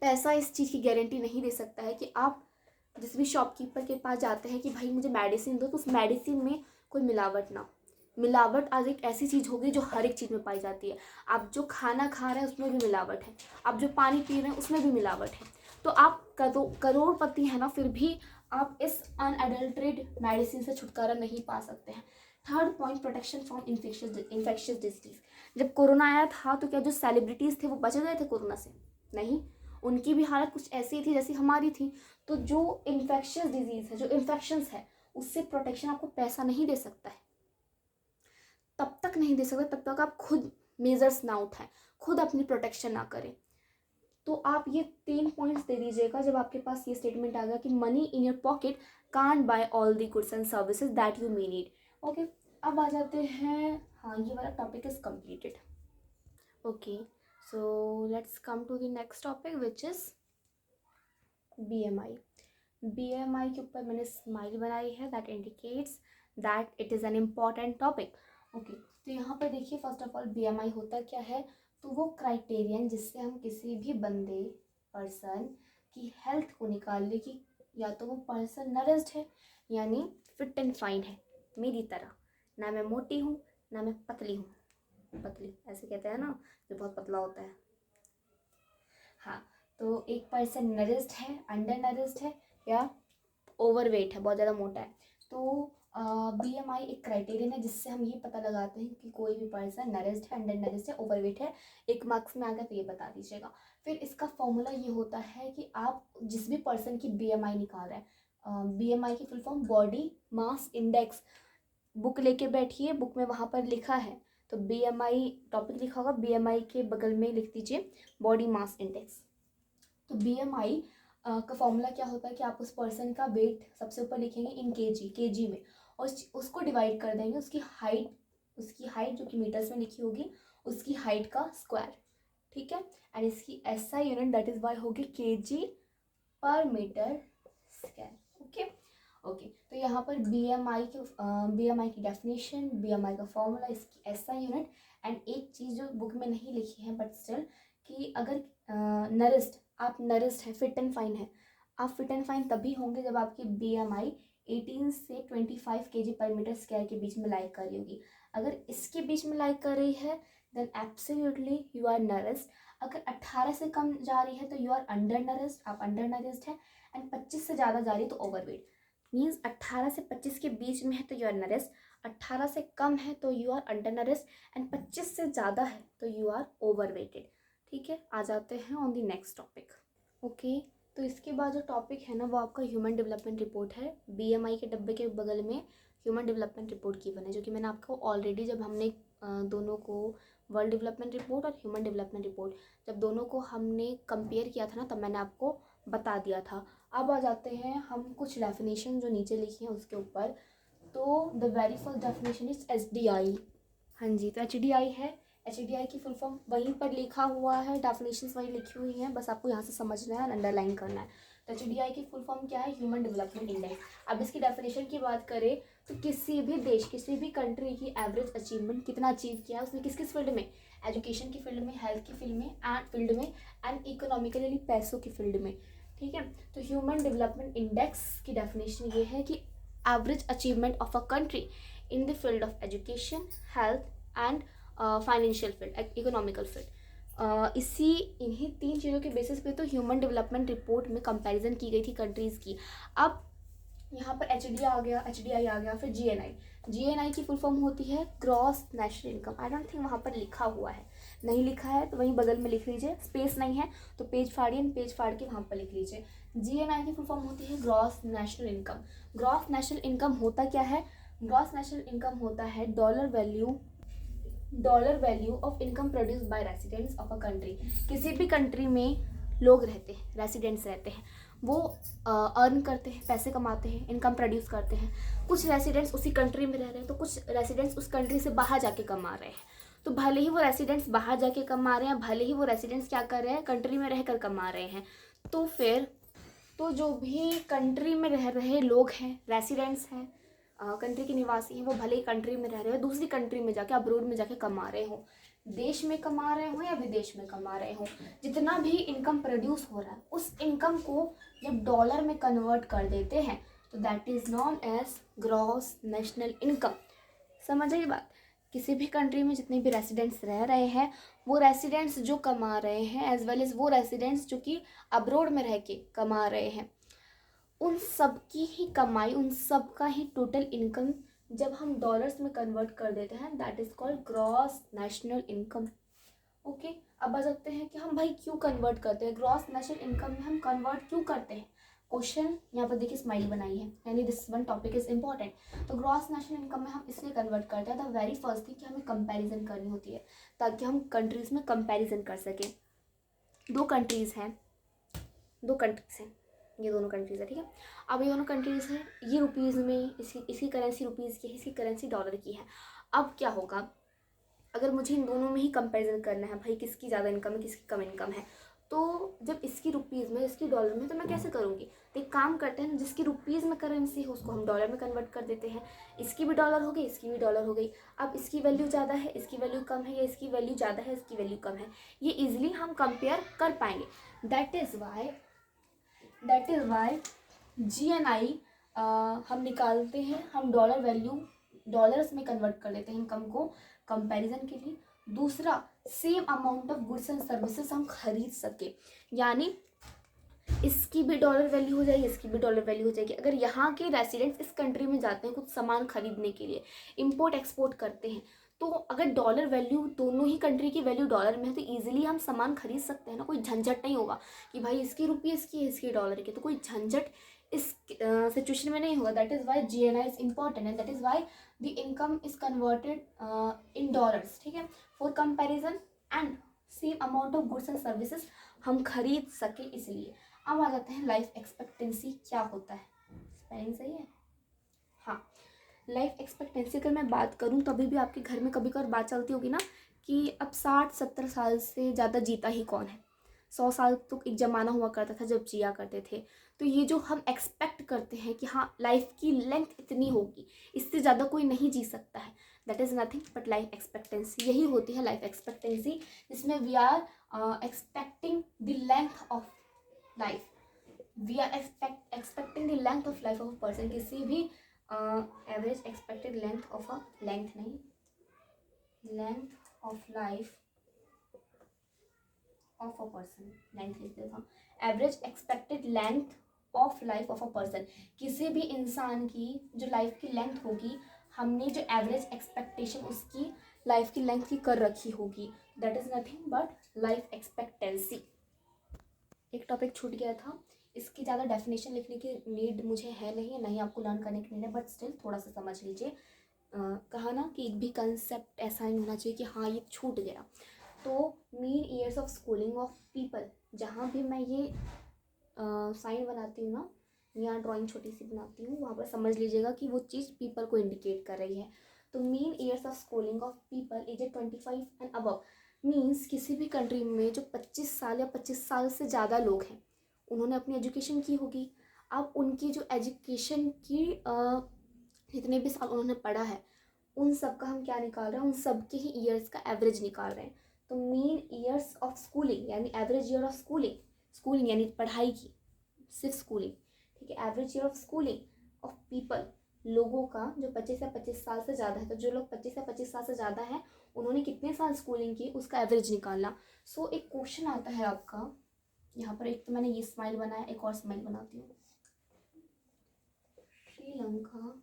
पैसा इस चीज़ की गारंटी नहीं दे सकता है कि आप जिस भी शॉपकीपर के पास जाते हैं कि भाई मुझे मेडिसिन दो, तो उस मेडिसिन में कोई मिलावट ना हो। मिलावट आज एक ऐसी चीज़ होगी जो हर एक चीज़ में पाई जाती है। आप जो खाना खा रहे हैं उसमें भी मिलावट है, आप जो पानी पी रहे हैं उसमें भी मिलावट है। तो आप करोड़पति हैं ना, फिर भी आप इस अनएडल्ट्रेटेड मेडिसिन से छुटकारा नहीं पा सकते हैं। Third point, protection from infectious disease. जब कोरोना आया था तो क्या जो सेलिब्रिटीज़ थे वो बच गए थे कोरोना से? नहीं, उनकी भी हालत कुछ ऐसी थी जैसी हमारी थी। तो जो इन्फेक्शियस डिजीज़ है, जो इन्फेक्शंस है, उससे प्रोटेक्शन आपको पैसा नहीं दे सकता है। तब तक नहीं दे सकते तब तक आप खुद मेजर्स ना उठाएं, खुद अपनी प्रोटेक्शन ना करें। तो आप ये 3 पॉइंट्स दे दीजिएगा जब आपके पास ये स्टेटमेंट आ गया कि money in your pocket can't buy all the goods and services that you may need. Okay, अब आ जाते हैं, हाँ ये वाला topic is completed. Okay, so let's come to the next topic which is BMI। BMI के ऊपर मैंने स्माइल बनाई है, that indicates that it is an important topic. Okay, तो यहाँ पर देखिए, फर्स्ट ऑफ ऑल BMI होता क्या है? तो वो क्राइटेरियन जिससे हम किसी भी बंदे पर्सन की हेल्थ को निकाल ले कि या तो वो पर्सन नरिश्ड है यानी फिट एंड फाइन है मेरी तरह, ना मैं मोटी हूँ ना मैं पतली हूँ। पतली ऐसे कहते हैं ना जो बहुत पतला होता है। हाँ, तो एक पर्सन नरिश्ड है, अंडर नरिश्ड है या ओवरवेट है, बहुत ज़्यादा मोटा है। तो BMI एक क्राइटेरियन है जिससे हम ये पता लगाते हैं कि कोई भी पर्सन नरिश्ड है, अंडर नरिश्ड है, ओवरवेट है। एक मार्क्स में आ गया तो ये बता दीजिएगा। फिर इसका फॉर्मूला ये होता है कि आप जिस भी पर्सन की BMI निकाल रहे हैं, BMI की full form body mass index. Book लेके बैठिए, बुक में वहाँ पर लिखा है, तो BMI टॉपिक लिखा होगा, BMI के बगल में लिख दीजिए बॉडी मास इंडेक्स। तो BMI का फॉर्मूला क्या होता है कि आप उस पर्सन का वेट सबसे ऊपर लिखेंगे इन केजी में, और उसको डिवाइड कर देंगे उसकी हाइट जो कि मीटर्स में लिखी होगी, उसकी हाइट का स्क्वायर। ठीक है, एंड इसकी SI unit that is why होगी kg पर मीटर स्क्वायर। ओके, तो यहाँ पर BMI की डेफिनेशन, BMI का फॉर्मूला, इसकी SI यूनिट, एंड एक चीज़ जो बुक में नहीं लिखी है बट स्टिल, कि अगर आप नरिश्ड है, फिट एंड फाइन है, आप फिट एंड फाइन तभी होंगे जब आपकी BMI 18 से 25 kg पर मीटर स्क्वायर के बीच में लाइक कर रही होगी। अगर इसके बीच में लाइक कर रही है then absolutely you are nourished. अगर 18 से कम जा रही है तो यू आर अंडर नरिश्ड, आप अंडर नरिश्ड है। एंड 25 से ज़्यादा जा रही है तो ओवरवेट। मीन्स 18 से 25 के बीच में है तो यू आर नरिश्ड, 18 से कम है तो you are under nourished, and 25 से ज़्यादा है तो यू आर ओवरवेटेड। ठीक है, आ जाते हैं on the next topic. Okay, तो इसके बाद जो टॉपिक है ना वो आपका ह्यूमन डेवलपमेंट रिपोर्ट है। बीएमआई के डब्बे के बगल में ह्यूमन डेवलपमेंट रिपोर्ट की है, जो कि मैंने आपको ऑलरेडी जब हमने दोनों को वर्ल्ड डेवलपमेंट रिपोर्ट और ह्यूमन डेवलपमेंट रिपोर्ट जब दोनों को हमने कंपेयर किया था ना, तब मैंने आपको बता दिया था। अब आ जाते हैं हम कुछ डेफिनेशन जो नीचे लिखी हैं उसके ऊपर। तो the very first definition is HDI। हाँ जी, तो HDI है। HDI की फुल फॉर्म वहीं पर लिखा हुआ है, डेफिनेशंस वहीं लिखी हुई हैं, बस आपको यहाँ से समझना है, अंडरलाइन करना है। तो HDI की फुल फॉर्म क्या है? Human development index. अब इसकी डेफिनेशन की बात करें तो किसी भी देश, किसी भी कंट्री की एवरेज अचीवमेंट कितना अचीव किया है उसने, किस किस फील्ड में, एजुकेशन की फील्ड में, हेल्थ की फील्ड में एंड इकोनॉमिकली पैसों की फील्ड में। ठीक है, तो ह्यूमन डेवलपमेंट इंडेक्स की डेफिनेशन ये है कि average achievement of a country in the field of education, health and financial field, economical field. इसी इन्हीं 3 चीज़ों के बेसिस पे तो ह्यूमन डेवलपमेंट रिपोर्ट में कंपैरिजन की गई थी कंट्रीज़ की। अब यहाँ पर HDI आ गया, HDI आ गया, फिर GNI। GNI की फुल फॉर्म होती है gross national income. I don't think वहाँ पर लिखा हुआ है, नहीं लिखा है तो वहीं बगल में लिख लीजिए, स्पेस नहीं है तो पेज फाड़िए, पेज फाड़ के वहाँ पर लिख लीजिए। GNI की फुल फॉर्म होती है gross national income. Gross national income होता क्या है? ग्रॉस नेशनल इनकम होता है dollar value of income produce by residents of a country. किसी भी कंट्री में लोग रहते हैं, रेसिडेंट्स रहते हैं, वो अर्न करते हैं, पैसे कमाते हैं, इनकम प्रोड्यूस करते हैं। कुछ रेसिडेंट्स उसी कंट्री में रह रहे हैं तो कुछ रेसिडेंट्स उस कंट्री से बाहर जाके कमा रहे हैं। तो भले ही वो रेसिडेंट्स बाहर जाके कमा रहे हैं, भले ही वो रेसिडेंट्स क्या कर रहे हैं, कंट्री में रहकर कमा रहे हैं, तो फिर तो जो भी कंट्री में रह रहे लोग हैं, रेसिडेंट्स हैं, कंट्री के निवासी हैं, वो भले ही कंट्री में रह रहे हो, दूसरी कंट्री में जाके, अब्रोड में जाके कमा रहे हो, देश में कमा रहे हो या विदेश में कमा रहे हो, जितना भी इनकम प्रोड्यूस हो रहा है उस इनकम को जब डॉलर में कन्वर्ट कर देते हैं तो that is known as gross national income. समझ आई बात? किसी भी कंट्री में जितने भी रेसिडेंट्स रह रहे हैं, वो रेसिडेंट्स जो कमा रहे हैं एज वेल एज वो रेसिडेंट्स जो कि अब्रोड में रह के कमा रहे हैं, उन सब की ही कमाई, उन सब का ही टोटल इनकम जब हम डॉलर्स में कन्वर्ट कर देते हैं that is called gross national income. Okay, अब आ सकते हैं कि हम भाई क्यों कन्वर्ट करते हैं, ग्रॉस नेशनल इनकम में हम कन्वर्ट क्यों करते हैं। क्वेश्चन यहाँ पर देखिए स्माइली बनाई है, यानी this one topic is important. तो ग्रॉस नेशनल इनकम में हम इसलिए कन्वर्ट करते हैं, द वेरी फर्स्ट थिंग कि हमें कंपैरिजन करनी होती है ताकि हम कंट्रीज़ में कंपैरिजन कर सकें। दो कंट्रीज़ हैं, ये दोनों कंट्रीज़ है। ठीक है, अब ये दोनों कंट्रीज़ हैं, ये रुपीज़ में इसकी करेंसी रुपीज़ की है, इसकी करेंसी डॉलर की है। अब क्या होगा, अगर मुझे इन दोनों में ही कंपैरिजन करना है भाई किसकी ज़्यादा इनकम है किसकी कम इनकम है, तो जब इसकी रुपीज़ में इसकी डॉलर में, तो मैं कैसे करूँगी। तो एक काम करते हैं, जिसकी रुपीज़ में करेंसी है उसको हम डॉलर में कन्वर्ट कर देते हैं। इसकी भी डॉलर हो गई, इसकी भी डॉलर हो गई। अब इसकी वैल्यू ज़्यादा है, इसकी वैल्यू कम है, या इसकी वैल्यू ज़्यादा है, इसकी वैल्यू कम है, ये ईजिली हम कंपेयर कर पाएंगे। दैट इज़ वाई GNI हम निकालते हैं, हम डॉलर वैल्यू डॉलर्स में कन्वर्ट कर लेते हैं इनकम को कंपैरिजन के लिए। दूसरा, same amount of goods and services हम खरीद सके, यानी इसकी भी डॉलर वैल्यू हो जाएगी, इसकी भी डॉलर वैल्यू हो जाएगी। अगर यहाँ के रेसिडेंट्स इस कंट्री में जाते हैं कुछ सामान खरीदने के लिए, इंपोर्ट एक्सपोर्ट करते हैं, तो अगर डॉलर वैल्यू दोनों ही कंट्री की वैल्यू डॉलर में है तो ईजिली हम सामान खरीद सकते हैं ना, कोई झंझट नहीं होगा कि भाई इसकी रुपीज़ की है इसकी डॉलर की, तो कोई झंझट इस सिचुएशन में नहीं होगा। That is Y GNI is important and that is why the income is converted in dollars. ठीक है, for comparison and same amount of goods and services हम खरीद सके इसलिए। अब आ जाते हैं लाइफ एक्सपेक्टेंसी क्या होता है। स्पेलिंग सही है? हाँ, लाइफ एक्सपेक्टेंसी अगर मैं बात करूँ तो अभी भी आपके घर में कभी कभार बात चलती होगी ना कि अब 60-70 साल से ज़्यादा जीता ही कौन है। 100 साल तो एक ज़माना हुआ करता था जब जिया करते थे। तो ये जो हम एक्सपेक्ट करते हैं कि हाँ लाइफ की लेंथ इतनी होगी, इससे ज़्यादा कोई नहीं जी सकता है, that is nothing but life expectancy. यही होती है लाइफ एक्सपेक्टेंसी, जिसमें we are expecting the length of life, we are expecting the length of life of a person. किसी भी average expected length of a length of life of a person, length लिख देते हम, average expected length of life of a person, किसी भी इंसान की जो लाइफ की लेंथ होगी, हमने जो एवरेज एक्सपेक्टेशन उसकी लाइफ की लेंथ की कर रखी होगी, that is nothing but life expectancy. एक टॉपिक छूट गया था, इसकी ज़्यादा डेफिनेशन लिखने की नीड मुझे है नहीं, ना ही आपको लर्न करने की नीड है, बट स्टिल थोड़ा सा समझ लीजिए। कहा ना कि एक भी कंसेप्ट ऐसा नहीं होना चाहिए कि हाँ ये छूट गया। तो mean years of schooling of people, जहाँ भी मैं ये साइन बनाती हूँ ना, या ड्राइंग छोटी सी बनाती हूँ, वहाँ पर समझ लीजिएगा कि वो चीज़ पीपल को इंडिकेट कर रही है। तो mean years of schooling of people as 25 and above, means किसी भी कंट्री में जो 25 साल या 25 साल से ज़्यादा लोग हैं, उन्होंने अपनी एजुकेशन की होगी। अब उनकी जो एजुकेशन की जितने भी साल उन्होंने पढ़ा है, उन सब का हम क्या निकाल रहे हैं, उन सब के ही ईयर्स का एवरेज निकाल रहे हैं। तो मीन ईयर्स ऑफ स्कूलिंग यानी average year of schooling, schooling यानी पढ़ाई की, सिर्फ स्कूलिंग, ठीक है। Average year of schooling of people, लोगों का जो 25 या 25 साल से ज़्यादा है, तो जो लोग 25 या 25 साल से ज़्यादा है, उन्होंने कितने साल स्कूलिंग की उसका एवरेज निकालना। सो एक क्वेश्चन आता है आपका यहाँ पर, एक तो मैंने ये स्माइल बनाया, एक और स्माइल बनाती हूँ। श्रीलंका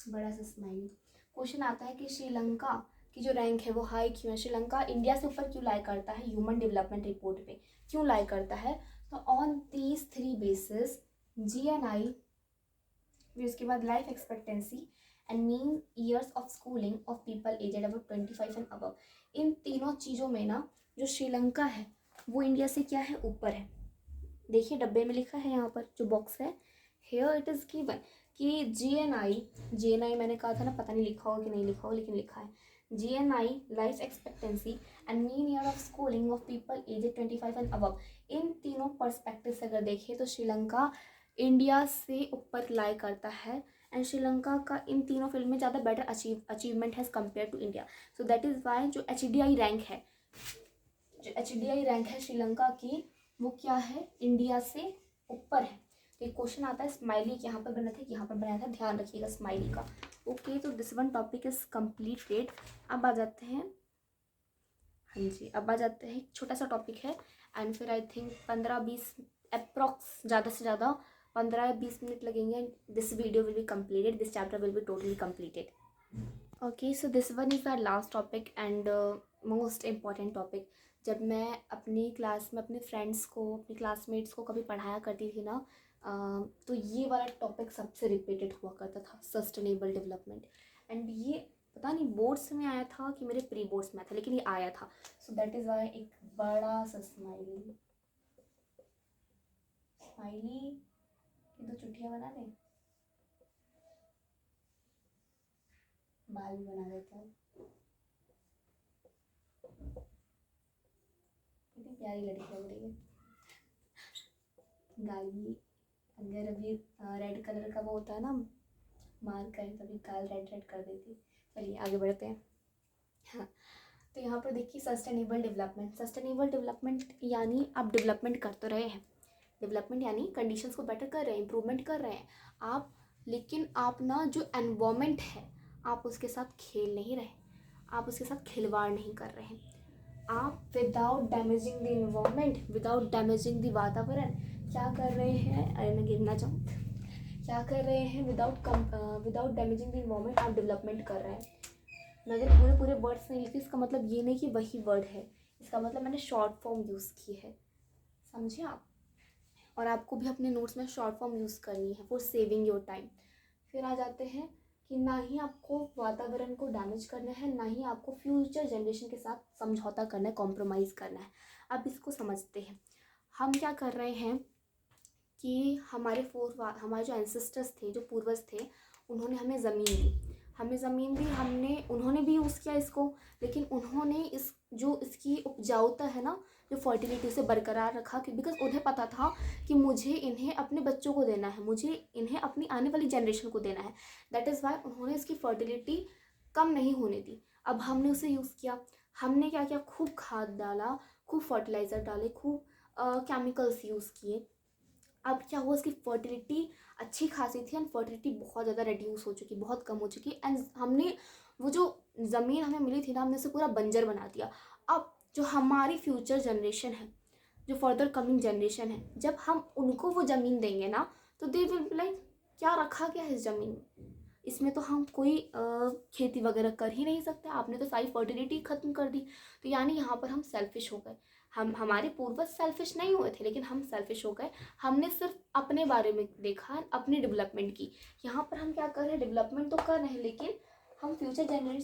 बड़ा सा स्माइल। क्वेश्चन आता है कि श्रीलंका की जो रैंक है वो हाई क्यों है, श्रीलंका इंडिया से ऊपर क्यों लाई करता है ह्यूमन डेवलपमेंट रिपोर्ट पे, क्यों लाई करता है। तो ऑन दीज 3 बेसिस, GNI, फिर उसके बाद life expectancy and mean years of schooling of people aged above 25 and above, इन तीनों चीज़ों में ना जो श्रीलंका है वो इंडिया से क्या है, ऊपर है। देखिए डब्बे में लिखा है यहाँ पर जो बॉक्स है, हेयर इट इज़ गिवन कि GNI मैंने कहा था ना, पता नहीं लिखा हो कि नहीं लिखा हो, लेकिन लिखा है GNI life expectancy and mean year of schooling of people as 25 and above, इन तीनों पर्सपेक्टिव से अगर देखें तो श्रीलंका इंडिया से ऊपर लाई करता है, एंड श्रीलंका का इन तीनों फील्ड में ज़्यादा better achievement has compare to India. So that is why जो HDI रैंक है, जो HDI रैंक है श्रीलंका की, वो क्या है, इंडिया से ऊपर है। तो एक क्वेश्चन आता है स्माइली, यहाँ पर बना था, यहाँ पर बनाया था, ध्यान रखिएगा स्माइली का। ओके, तो this one topic is completed. अब आ जाते हैं, हाँ जी, अब आ जाते हैं, एक छोटा सा टॉपिक है, एंड फिर आई थिंक 15-20 अप्रॉक्स, ज़्यादा से ज़्यादा 15 या 20 मिनट लगेंगे, and this video will be completed, this chapter will be totally completed. Okay, so this one is our last topic and most important topic. जब मैं अपनी क्लास में अपने फ्रेंड्स को, अपने क्लासमेट्स को कभी पढ़ाया करती थी ना, तो ये वाला टॉपिक सबसे रिपीटेड हुआ करता था, सस्टेनेबल डेवलपमेंट। एंड ये पता नहीं बोर्ड्स में आया था कि मेरे प्री बोर्ड्स में था, लेकिन ये आया था। सो दैट इज़ वाई एक बड़ा सा स्माइली, स्माइली ये तो चुटिया बना दे, बाल भी बना देता है, कितनी प्यारी लड़की लग रही है। गाल भी, अगर अभी रेड कलर का वो होता है ना मार्कर, तभी गाल रेड रेड कर देती। चलिए आगे बढ़ते हैं। हाँ, तो यहाँ पर देखिए सस्टेनेबल डेवलपमेंट, सस्टेनेबल डेवलपमेंट यानी आप डेवलपमेंट कर तो रहे हैं, डेवलपमेंट यानी कंडीशंस को बेटर कर रहे हैं, इम्प्रूवमेंट कर रहे हैं आप, लेकिन आप ना जो एनवायरनमेंट है आप उसके साथ खेल नहीं रहे, आप उसके साथ खिलवाड़ नहीं कर रहे हैं। आप without damaging the environment, without damaging the वातावरण क्या कर रहे हैं, अरे मैं गिरना चाहूँ, क्या कर रहे हैं, विदाउट डैमेजिंग द इन्वायरमेंट आप डेवलपमेंट कर रहे हैं। मैं अगर पूरे पूरे वर्ड्स नहीं लिखी, इसका मतलब ये नहीं कि वही वर्ड है, इसका मतलब मैंने शॉर्ट फॉर्म यूज़ की है, समझे आप। और आपको भी अपने नोट्स में शॉर्ट फॉर्म यूज़ करनी है फॉर सेविंग योर टाइम। फिर आ जाते हैं कि ना ही आपको वातावरण को डैमेज करना है, ना ही आपको फ्यूचर जनरेशन के साथ समझौता करना है, कॉम्प्रोमाइज़ करना है। अब इसको समझते हैं, हम क्या कर रहे हैं कि हमारे जो एंसेस्टर्स थे, जो पूर्वज थे, उन्होंने हमें ज़मीन दी, उन्होंने भी यूज़ किया इसको, लेकिन उन्होंने जो इसकी उपजाऊता है ना, जो फर्टिलिटी से बरकरार रखा, कि बिकॉज उन्हें पता था कि मुझे इन्हें अपने बच्चों को देना है, मुझे इन्हें अपनी आने वाली जनरेशन को देना है। दैट इज़ वाई उन्होंने इसकी फर्टिलिटी कम नहीं होने दी। अब हमने उसे यूज़ किया, हमने क्या किया, खूब खाद डाला, खूब फर्टिलाइज़र डाले, खूब केमिकल्स यूज़ किए। अब क्या हुआ, उसकी फर्टिलिटी अच्छी खासी थी एंड फर्टिलिटी बहुत ज़्यादा रिड्यूस हो चुकी, बहुत कम हो चुकी, एंड हमने वो जो ज़मीन हमें मिली थी ना, हमने उसे पूरा बंजर बना दिया। अब जो हमारी फ्यूचर जनरेशन है, जो फर्दर कमिंग जनरेशन है, जब हम उनको वो ज़मीन देंगे ना, तो दे विल बी लाइक, क्या रखा क्या है इस ज़मीन में, इसमें तो हम कोई खेती वगैरह कर ही नहीं सकते, आपने तो सारी फर्टिलिटी ख़त्म कर दी। तो यानी यहाँ पर हम सेल्फिश हो गए। हम, हमारे पूर्वज सेल्फिश नहीं हुए थे, लेकिन हम सेल्फिश हो गए। हमने सिर्फ अपने बारे में देखा, अपनी डेवलपमेंट की। यहाँ पर हम क्या कर रहे हैं, डेवलपमेंट तो कर रहे हैं, लेकिन हम फ्यूचर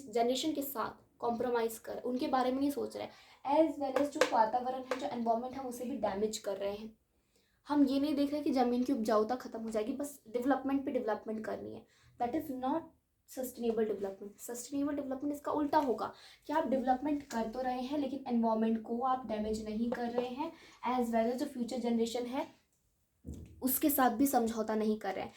जनरेशन के साथ कॉम्प्रोमाइज़ कर, उनके बारे में नहीं सोच रहे। एज वेल एज जो वातावरण है, जो एनवायरमेंट है, उसे भी डैमेज कर रहे हैं। हम ये नहीं देख रहे कि ज़मीन की उपजाऊता खत्म हो जाएगी, बस डेवलपमेंट पे डेवलपमेंट करनी है। That is not sustainable development. Sustainable development इसका उल्टा होगा कि आप डेवलपमेंट कर तो रहे हैं, लेकिन एनवायरमेंट को आप डैमेज नहीं कर रहे हैं, एज वेल एज जो फ्यूचर जनरेशन है उसके साथ भी समझौता नहीं कर रहे हैं।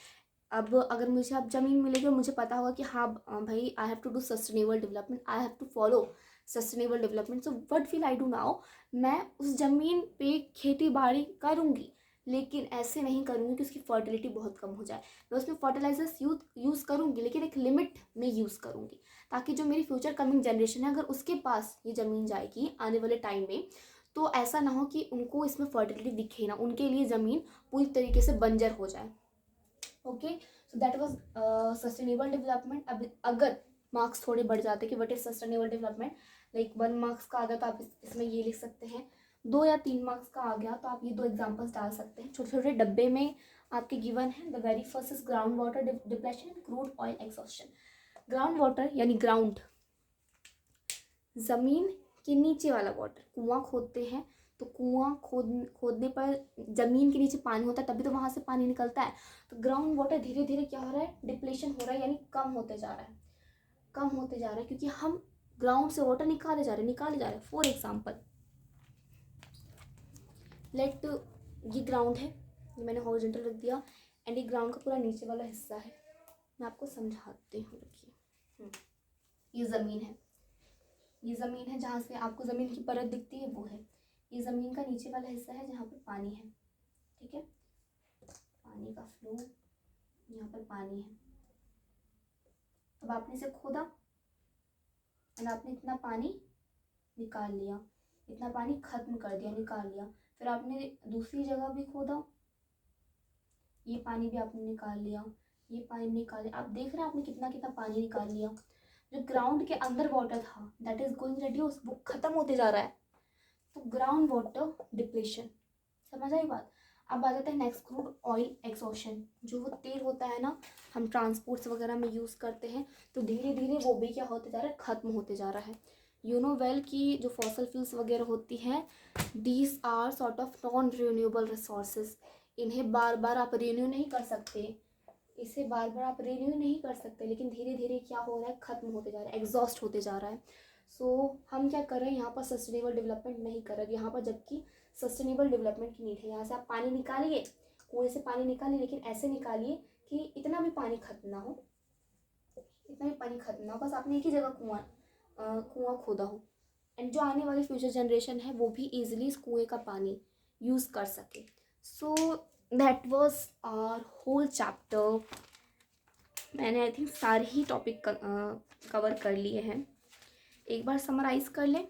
अब अगर मुझे अब ज़मीन मिलेगी और मुझे पता होगा कि हाँ भाई, I have to do sustainable development, I have to follow sustainable development, so what will I do now, मैं उस ज़मीन पे खेती बाड़ी करूँगी, लेकिन ऐसे नहीं करूँगी कि उसकी फर्टिलिटी बहुत कम हो जाए। मैं उसमें फर्टिलाइजर्स यूज़ करूँगी, लेकिन एक लिमिट में यूज़ करूँगी, ताकि जो मेरी फ्यूचर कमिंग जनरेशन है, अगर उसके पास ये ज़मीन जाएगी आने वाले टाइम में, तो ऐसा ना हो कि उनको इसमें फर्टिलिटी दिखे ना, उनके लिए ज़मीन पूरी तरीके से बंजर हो जाए। Okay, so that was sustainable development. अब अगर मार्क्स थोड़े बढ़ जाते कि what is sustainable development, like 1 marks का आ गया तो आप इसमें ये लिख सकते हैं, 2 या 3 मार्क्स का आ गया तो आप ये 2 एग्जाम्पल्स डाल सकते हैं। छोटे छोटे डब्बे में आपके गिवन है। The very first is ground water depletion and crude oil exhaustion. Ground water यानी ग्राउंड, ज़मीन के नीचे वाला वाटर। कुआं खोदते हैं तो कुआं खोदने पर ज़मीन के नीचे पानी होता है, तभी तो वहाँ से पानी निकलता है। तो ग्राउंड वाटर धीरे धीरे क्या हो रहा है, डिप्लेशन हो रहा है, यानी कम होते जा रहा है, कम होते जा रहा है, क्योंकि हम ग्राउंड से वाटर निकाले जा रहे हैं। फॉर एग्जाम्पल, लेट ये ग्राउंड है, ये मैंने हॉरिजॉन्टल रख दिया, एंड ये ग्राउंड का पूरा नीचे वाला हिस्सा है। मैं आपको समझाती हूँ, रुकिए। ये ज़मीन है, ये ज़मीन है, जहाँ से आपको ज़मीन की परत दिखती है वो है। ये ज़मीन का नीचे वाला हिस्सा है जहाँ पर पानी है, ठीक है, पानी का फ्लो, यहाँ पर पानी है। अब आपने इसे खोदा और आपने इतना पानी निकाल लिया, इतना पानी खत्म कर दिया, निकाल लिया। फिर आपने दूसरी जगह भी खोदा, ये पानी भी आपने निकाल लिया, ये पानी निकाल लिया। आप देख रहे हैं आपने कितना कितना पानी निकाल लिया। जो ग्राउंड के अंदर वाटर था, दैट इज गोइंग रेड्यूस, वो खत्म होते जा रहा है। तो ग्राउंड वाटर डिप्लेशन, समझ आई बात। अब आ जाता है नेक्स्ट, क्रूड ऑयल एक्सॉशन। जो वो तेल होता है ना, हम ट्रांसपोर्ट्स वगैरह में यूज़ करते हैं, तो धीरे धीरे वो भी क्या होते जा रहा है, ख़त्म होते जा रहा है। यू नो वेल कि जो फॉसल फ्यूल्स वगैरह होती हैं, these are sort of non renewable resources. इन्हें बार बार आप रिन्यू नहीं कर सकते, इसे बार बार आप रिन्यू नहीं कर सकते, लेकिन धीरे धीरे क्या हो रहा है, ख़त्म होते जा रहा है, एग्जॉस्ट होते जा रहा है। सो हम क्या कर रहे हैं, यहाँ पर सस्टेनेबल डेवलपमेंट नहीं कर रहे यहाँ पर, जबकि सस्टेनेबल डेवलपमेंट की नीड है। यहाँ से आप पानी निकालिए, कुएं से पानी निकालिए, लेकिन ऐसे निकालिए कि इतना भी पानी खत्म ना हो, इतना भी पानी खत्म ना हो, बस आपने एक ही जगह कुआं खोदा हो, एंड जो आने वाली फ्यूचर जनरेशन है वो भी ईजिली इस कुएं का पानी यूज़ कर सके। So that was our whole chapter. मैंने आई थिंक सारे ही टॉपिक कवर कर लिए हैं। एक बार समराइज कर लें।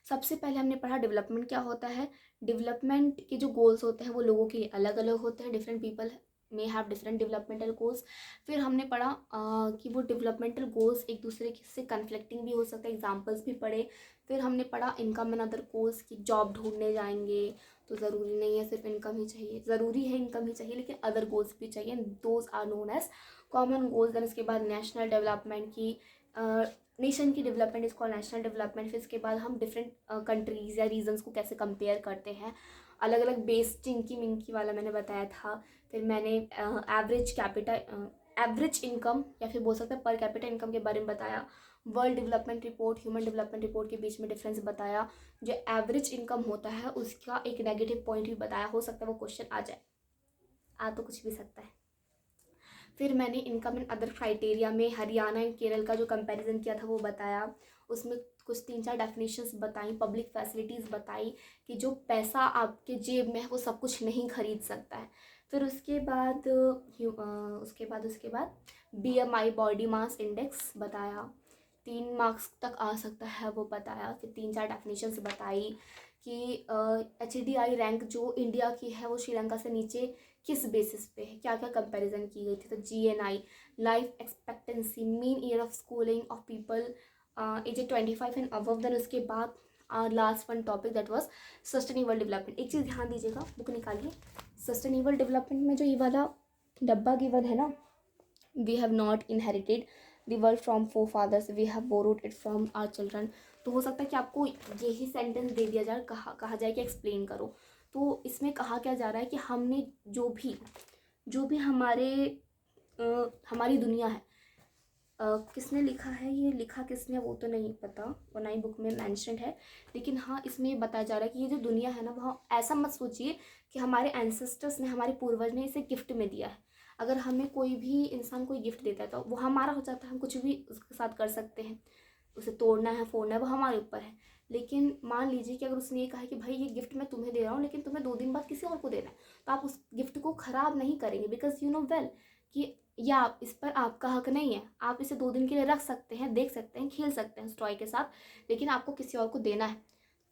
सबसे पहले हमने पढ़ा डेवलपमेंट क्या होता है। डेवलपमेंट के जो गोल्स होते हैं वो लोगों के अलग अलग होते हैं, डिफरेंट पीपल में हैव डिफरेंट डेवलपमेंटल गोल्स। फिर हमने पढ़ा कि वो डेवलपमेंटल गोल्स एक दूसरे से कन्फ्लिक्टिंग भी हो सकते हैं, एग्जांपल्स भी पढ़े। फिर हमने पढ़ा इनकम एंड अदर गोल्स, की जॉब ढूंढने जाएंगे तो ज़रूरी नहीं है सिर्फ इनकम ही चाहिए, ज़रूरी है इनकम ही चाहिए, लेकिन अदर गोल्स भी चाहिए, those are known as common goals. Then इसके बाद नेशनल डेवलपमेंट की, नेशन की development is called national development. फिर इसके बाद हम डिफरेंट कंट्रीज़ या रीजन्स को कैसे कंपेयर करते हैं, अलग अलग बेस, चिंकी मिंकी वाला मैंने बताया था। फिर मैंने एवरेज इनकम या फिर बोल सकते हैं पर कैपिटा इनकम के बारे में बताया। World development report, human development report के बीच में डिफरेंस बताया, जो एवरेज इनकम होता है उसका एक नेगेटिव पॉइंट भी बताया। हो सकता है वो क्वेश्चन आ जाए, आ तो कुछ भी सकता है। फिर मैंने इनकम एंड अदर क्राइटेरिया में हरियाणा एंड केरल का जो कंपैरिजन किया था वो बताया। उसमें कुछ 3-4 डेफिनेशंस बताई, पब्लिक फैसिलिटीज़ बताई कि जो पैसा आपके जेब में है वो सब कुछ नहीं खरीद सकता है। फिर उसके बाद BMI बॉडी मास इंडेक्स बताया, 3 मार्क्स तक आ सकता है वो बताया। फिर 3-4 डेफिनेशंस बताई कि HDI रैंक जो इंडिया की है वो श्रीलंका से नीचे किस बेसिस पे है, क्या क्या कंपैरिजन की गई थी। तो GNI, life expectancy, mean year of schooling of people as 25 and above. Then उसके बाद last one topic that was sustainable development. एक चीज़ ध्यान दीजिएगा, बुक निकालिए। सस्टेनेबल डेवलपमेंट में जो ये वाला डब्बा गिवन है ना, we have not inherited the world from forefathers, we have borrowed it from our children. तो हो सकता है कि आपको यही सेंटेंस दे दिया जाए, कहा जाए कि एक्सप्लेन करो। तो इसमें कहा क्या जा रहा है कि हमने जो भी हमारी दुनिया है, किसने लिखा है, ये लिखा किसने वो तो नहीं पता, और ना ही बुक में मैंशनड है। लेकिन हाँ, इसमें ये बताया जा रहा है कि ये जो दुनिया है ना, वहाँ ऐसा मत सोचिए कि हमारे एंसेस्टर्स ने, हमारे पूर्वज ने इसे गिफ्ट में दिया है। अगर हमें कोई भी इंसान कोई गिफ्ट देता है तो वो हमारा हो जाता है, हम कुछ भी उसके साथ कर सकते हैं। उसे तोड़ना है, फोड़ना है, वो हमारे ऊपर है। लेकिन मान लीजिए कि अगर उसने ये कहा है कि भाई ये गिफ्ट मैं तुम्हें दे रहा हूँ, लेकिन तुम्हें 2 दिन बाद किसी और को देना है, तो आप उस गिफ्ट को ख़राब नहीं करेंगे, बिकॉज यू नो वेल कि या इस पर आपका हक नहीं है। आप इसे 2 दिन के लिए रख सकते हैं, देख सकते हैं, खेल सकते हैं उस टॉय के साथ, लेकिन आपको किसी और को देना है।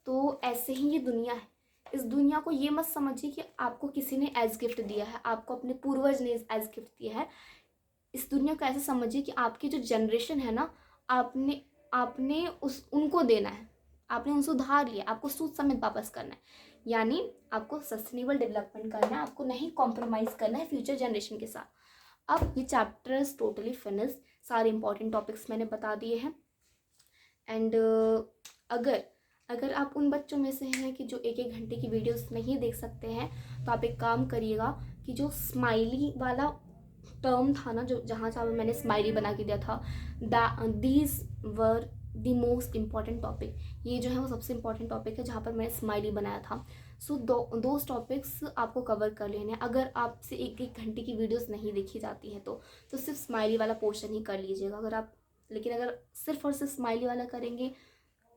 तो ऐसे ही ये दुनिया है। इस दुनिया को ये मत समझिए कि आपको किसी ने एज गिफ्ट दिया है, आपको अपने पूर्वज ने एज गिफ्ट दिया है। इस दुनिया को ऐसे समझिए कि आपकी जो जनरेशन है ना, आपने आपने उनको देना है, आपने उनसे उधार लिया, आपको सूद समेत वापस करना है। यानी आपको सस्टेनेबल डेवलपमेंट करना है, आपको नहीं कॉम्प्रोमाइज़ करना है फ्यूचर जनरेशन के साथ। अब ये चैप्टर्स टोटली फिनिश, सारे इंपॉर्टेंट टॉपिक्स मैंने बता दिए हैं। एंड अगर आप उन बच्चों में से हैं कि जो 1-1 घंटे की वीडियोस नहीं देख सकते हैं, तो आप एक काम करिएगा कि जो स्माइली वाला टर्म था ना, जो जहाँ जहाँ मैंने स्माइली बना के दिया था, these were the most important topic. ये जो है वो सबसे इम्पॉर्टेंट टॉपिक है जहाँ पर मैंने स्माइली बनाया था। सो दो टॉपिक्स आपको कवर कर लेने हैं। अगर आपसे 1-1 घंटे की वीडियोस नहीं देखी जाती हैं तो सिर्फ स्माइली वाला पोर्शन ही कर लीजिएगा। लेकिन अगर सिर्फ और सिर्फ स्माइली वाला करेंगे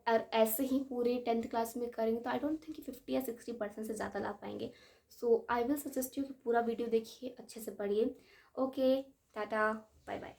और ऐसे ही पूरे 10th क्लास में करेंगे तो आई डोंट थिंक कि 50 या 60% से ज़्यादा ला पाएंगे। So I will suggest you कि पूरा वीडियो देखिए, अच्छे से पढ़िए। Okay, tata, bye bye.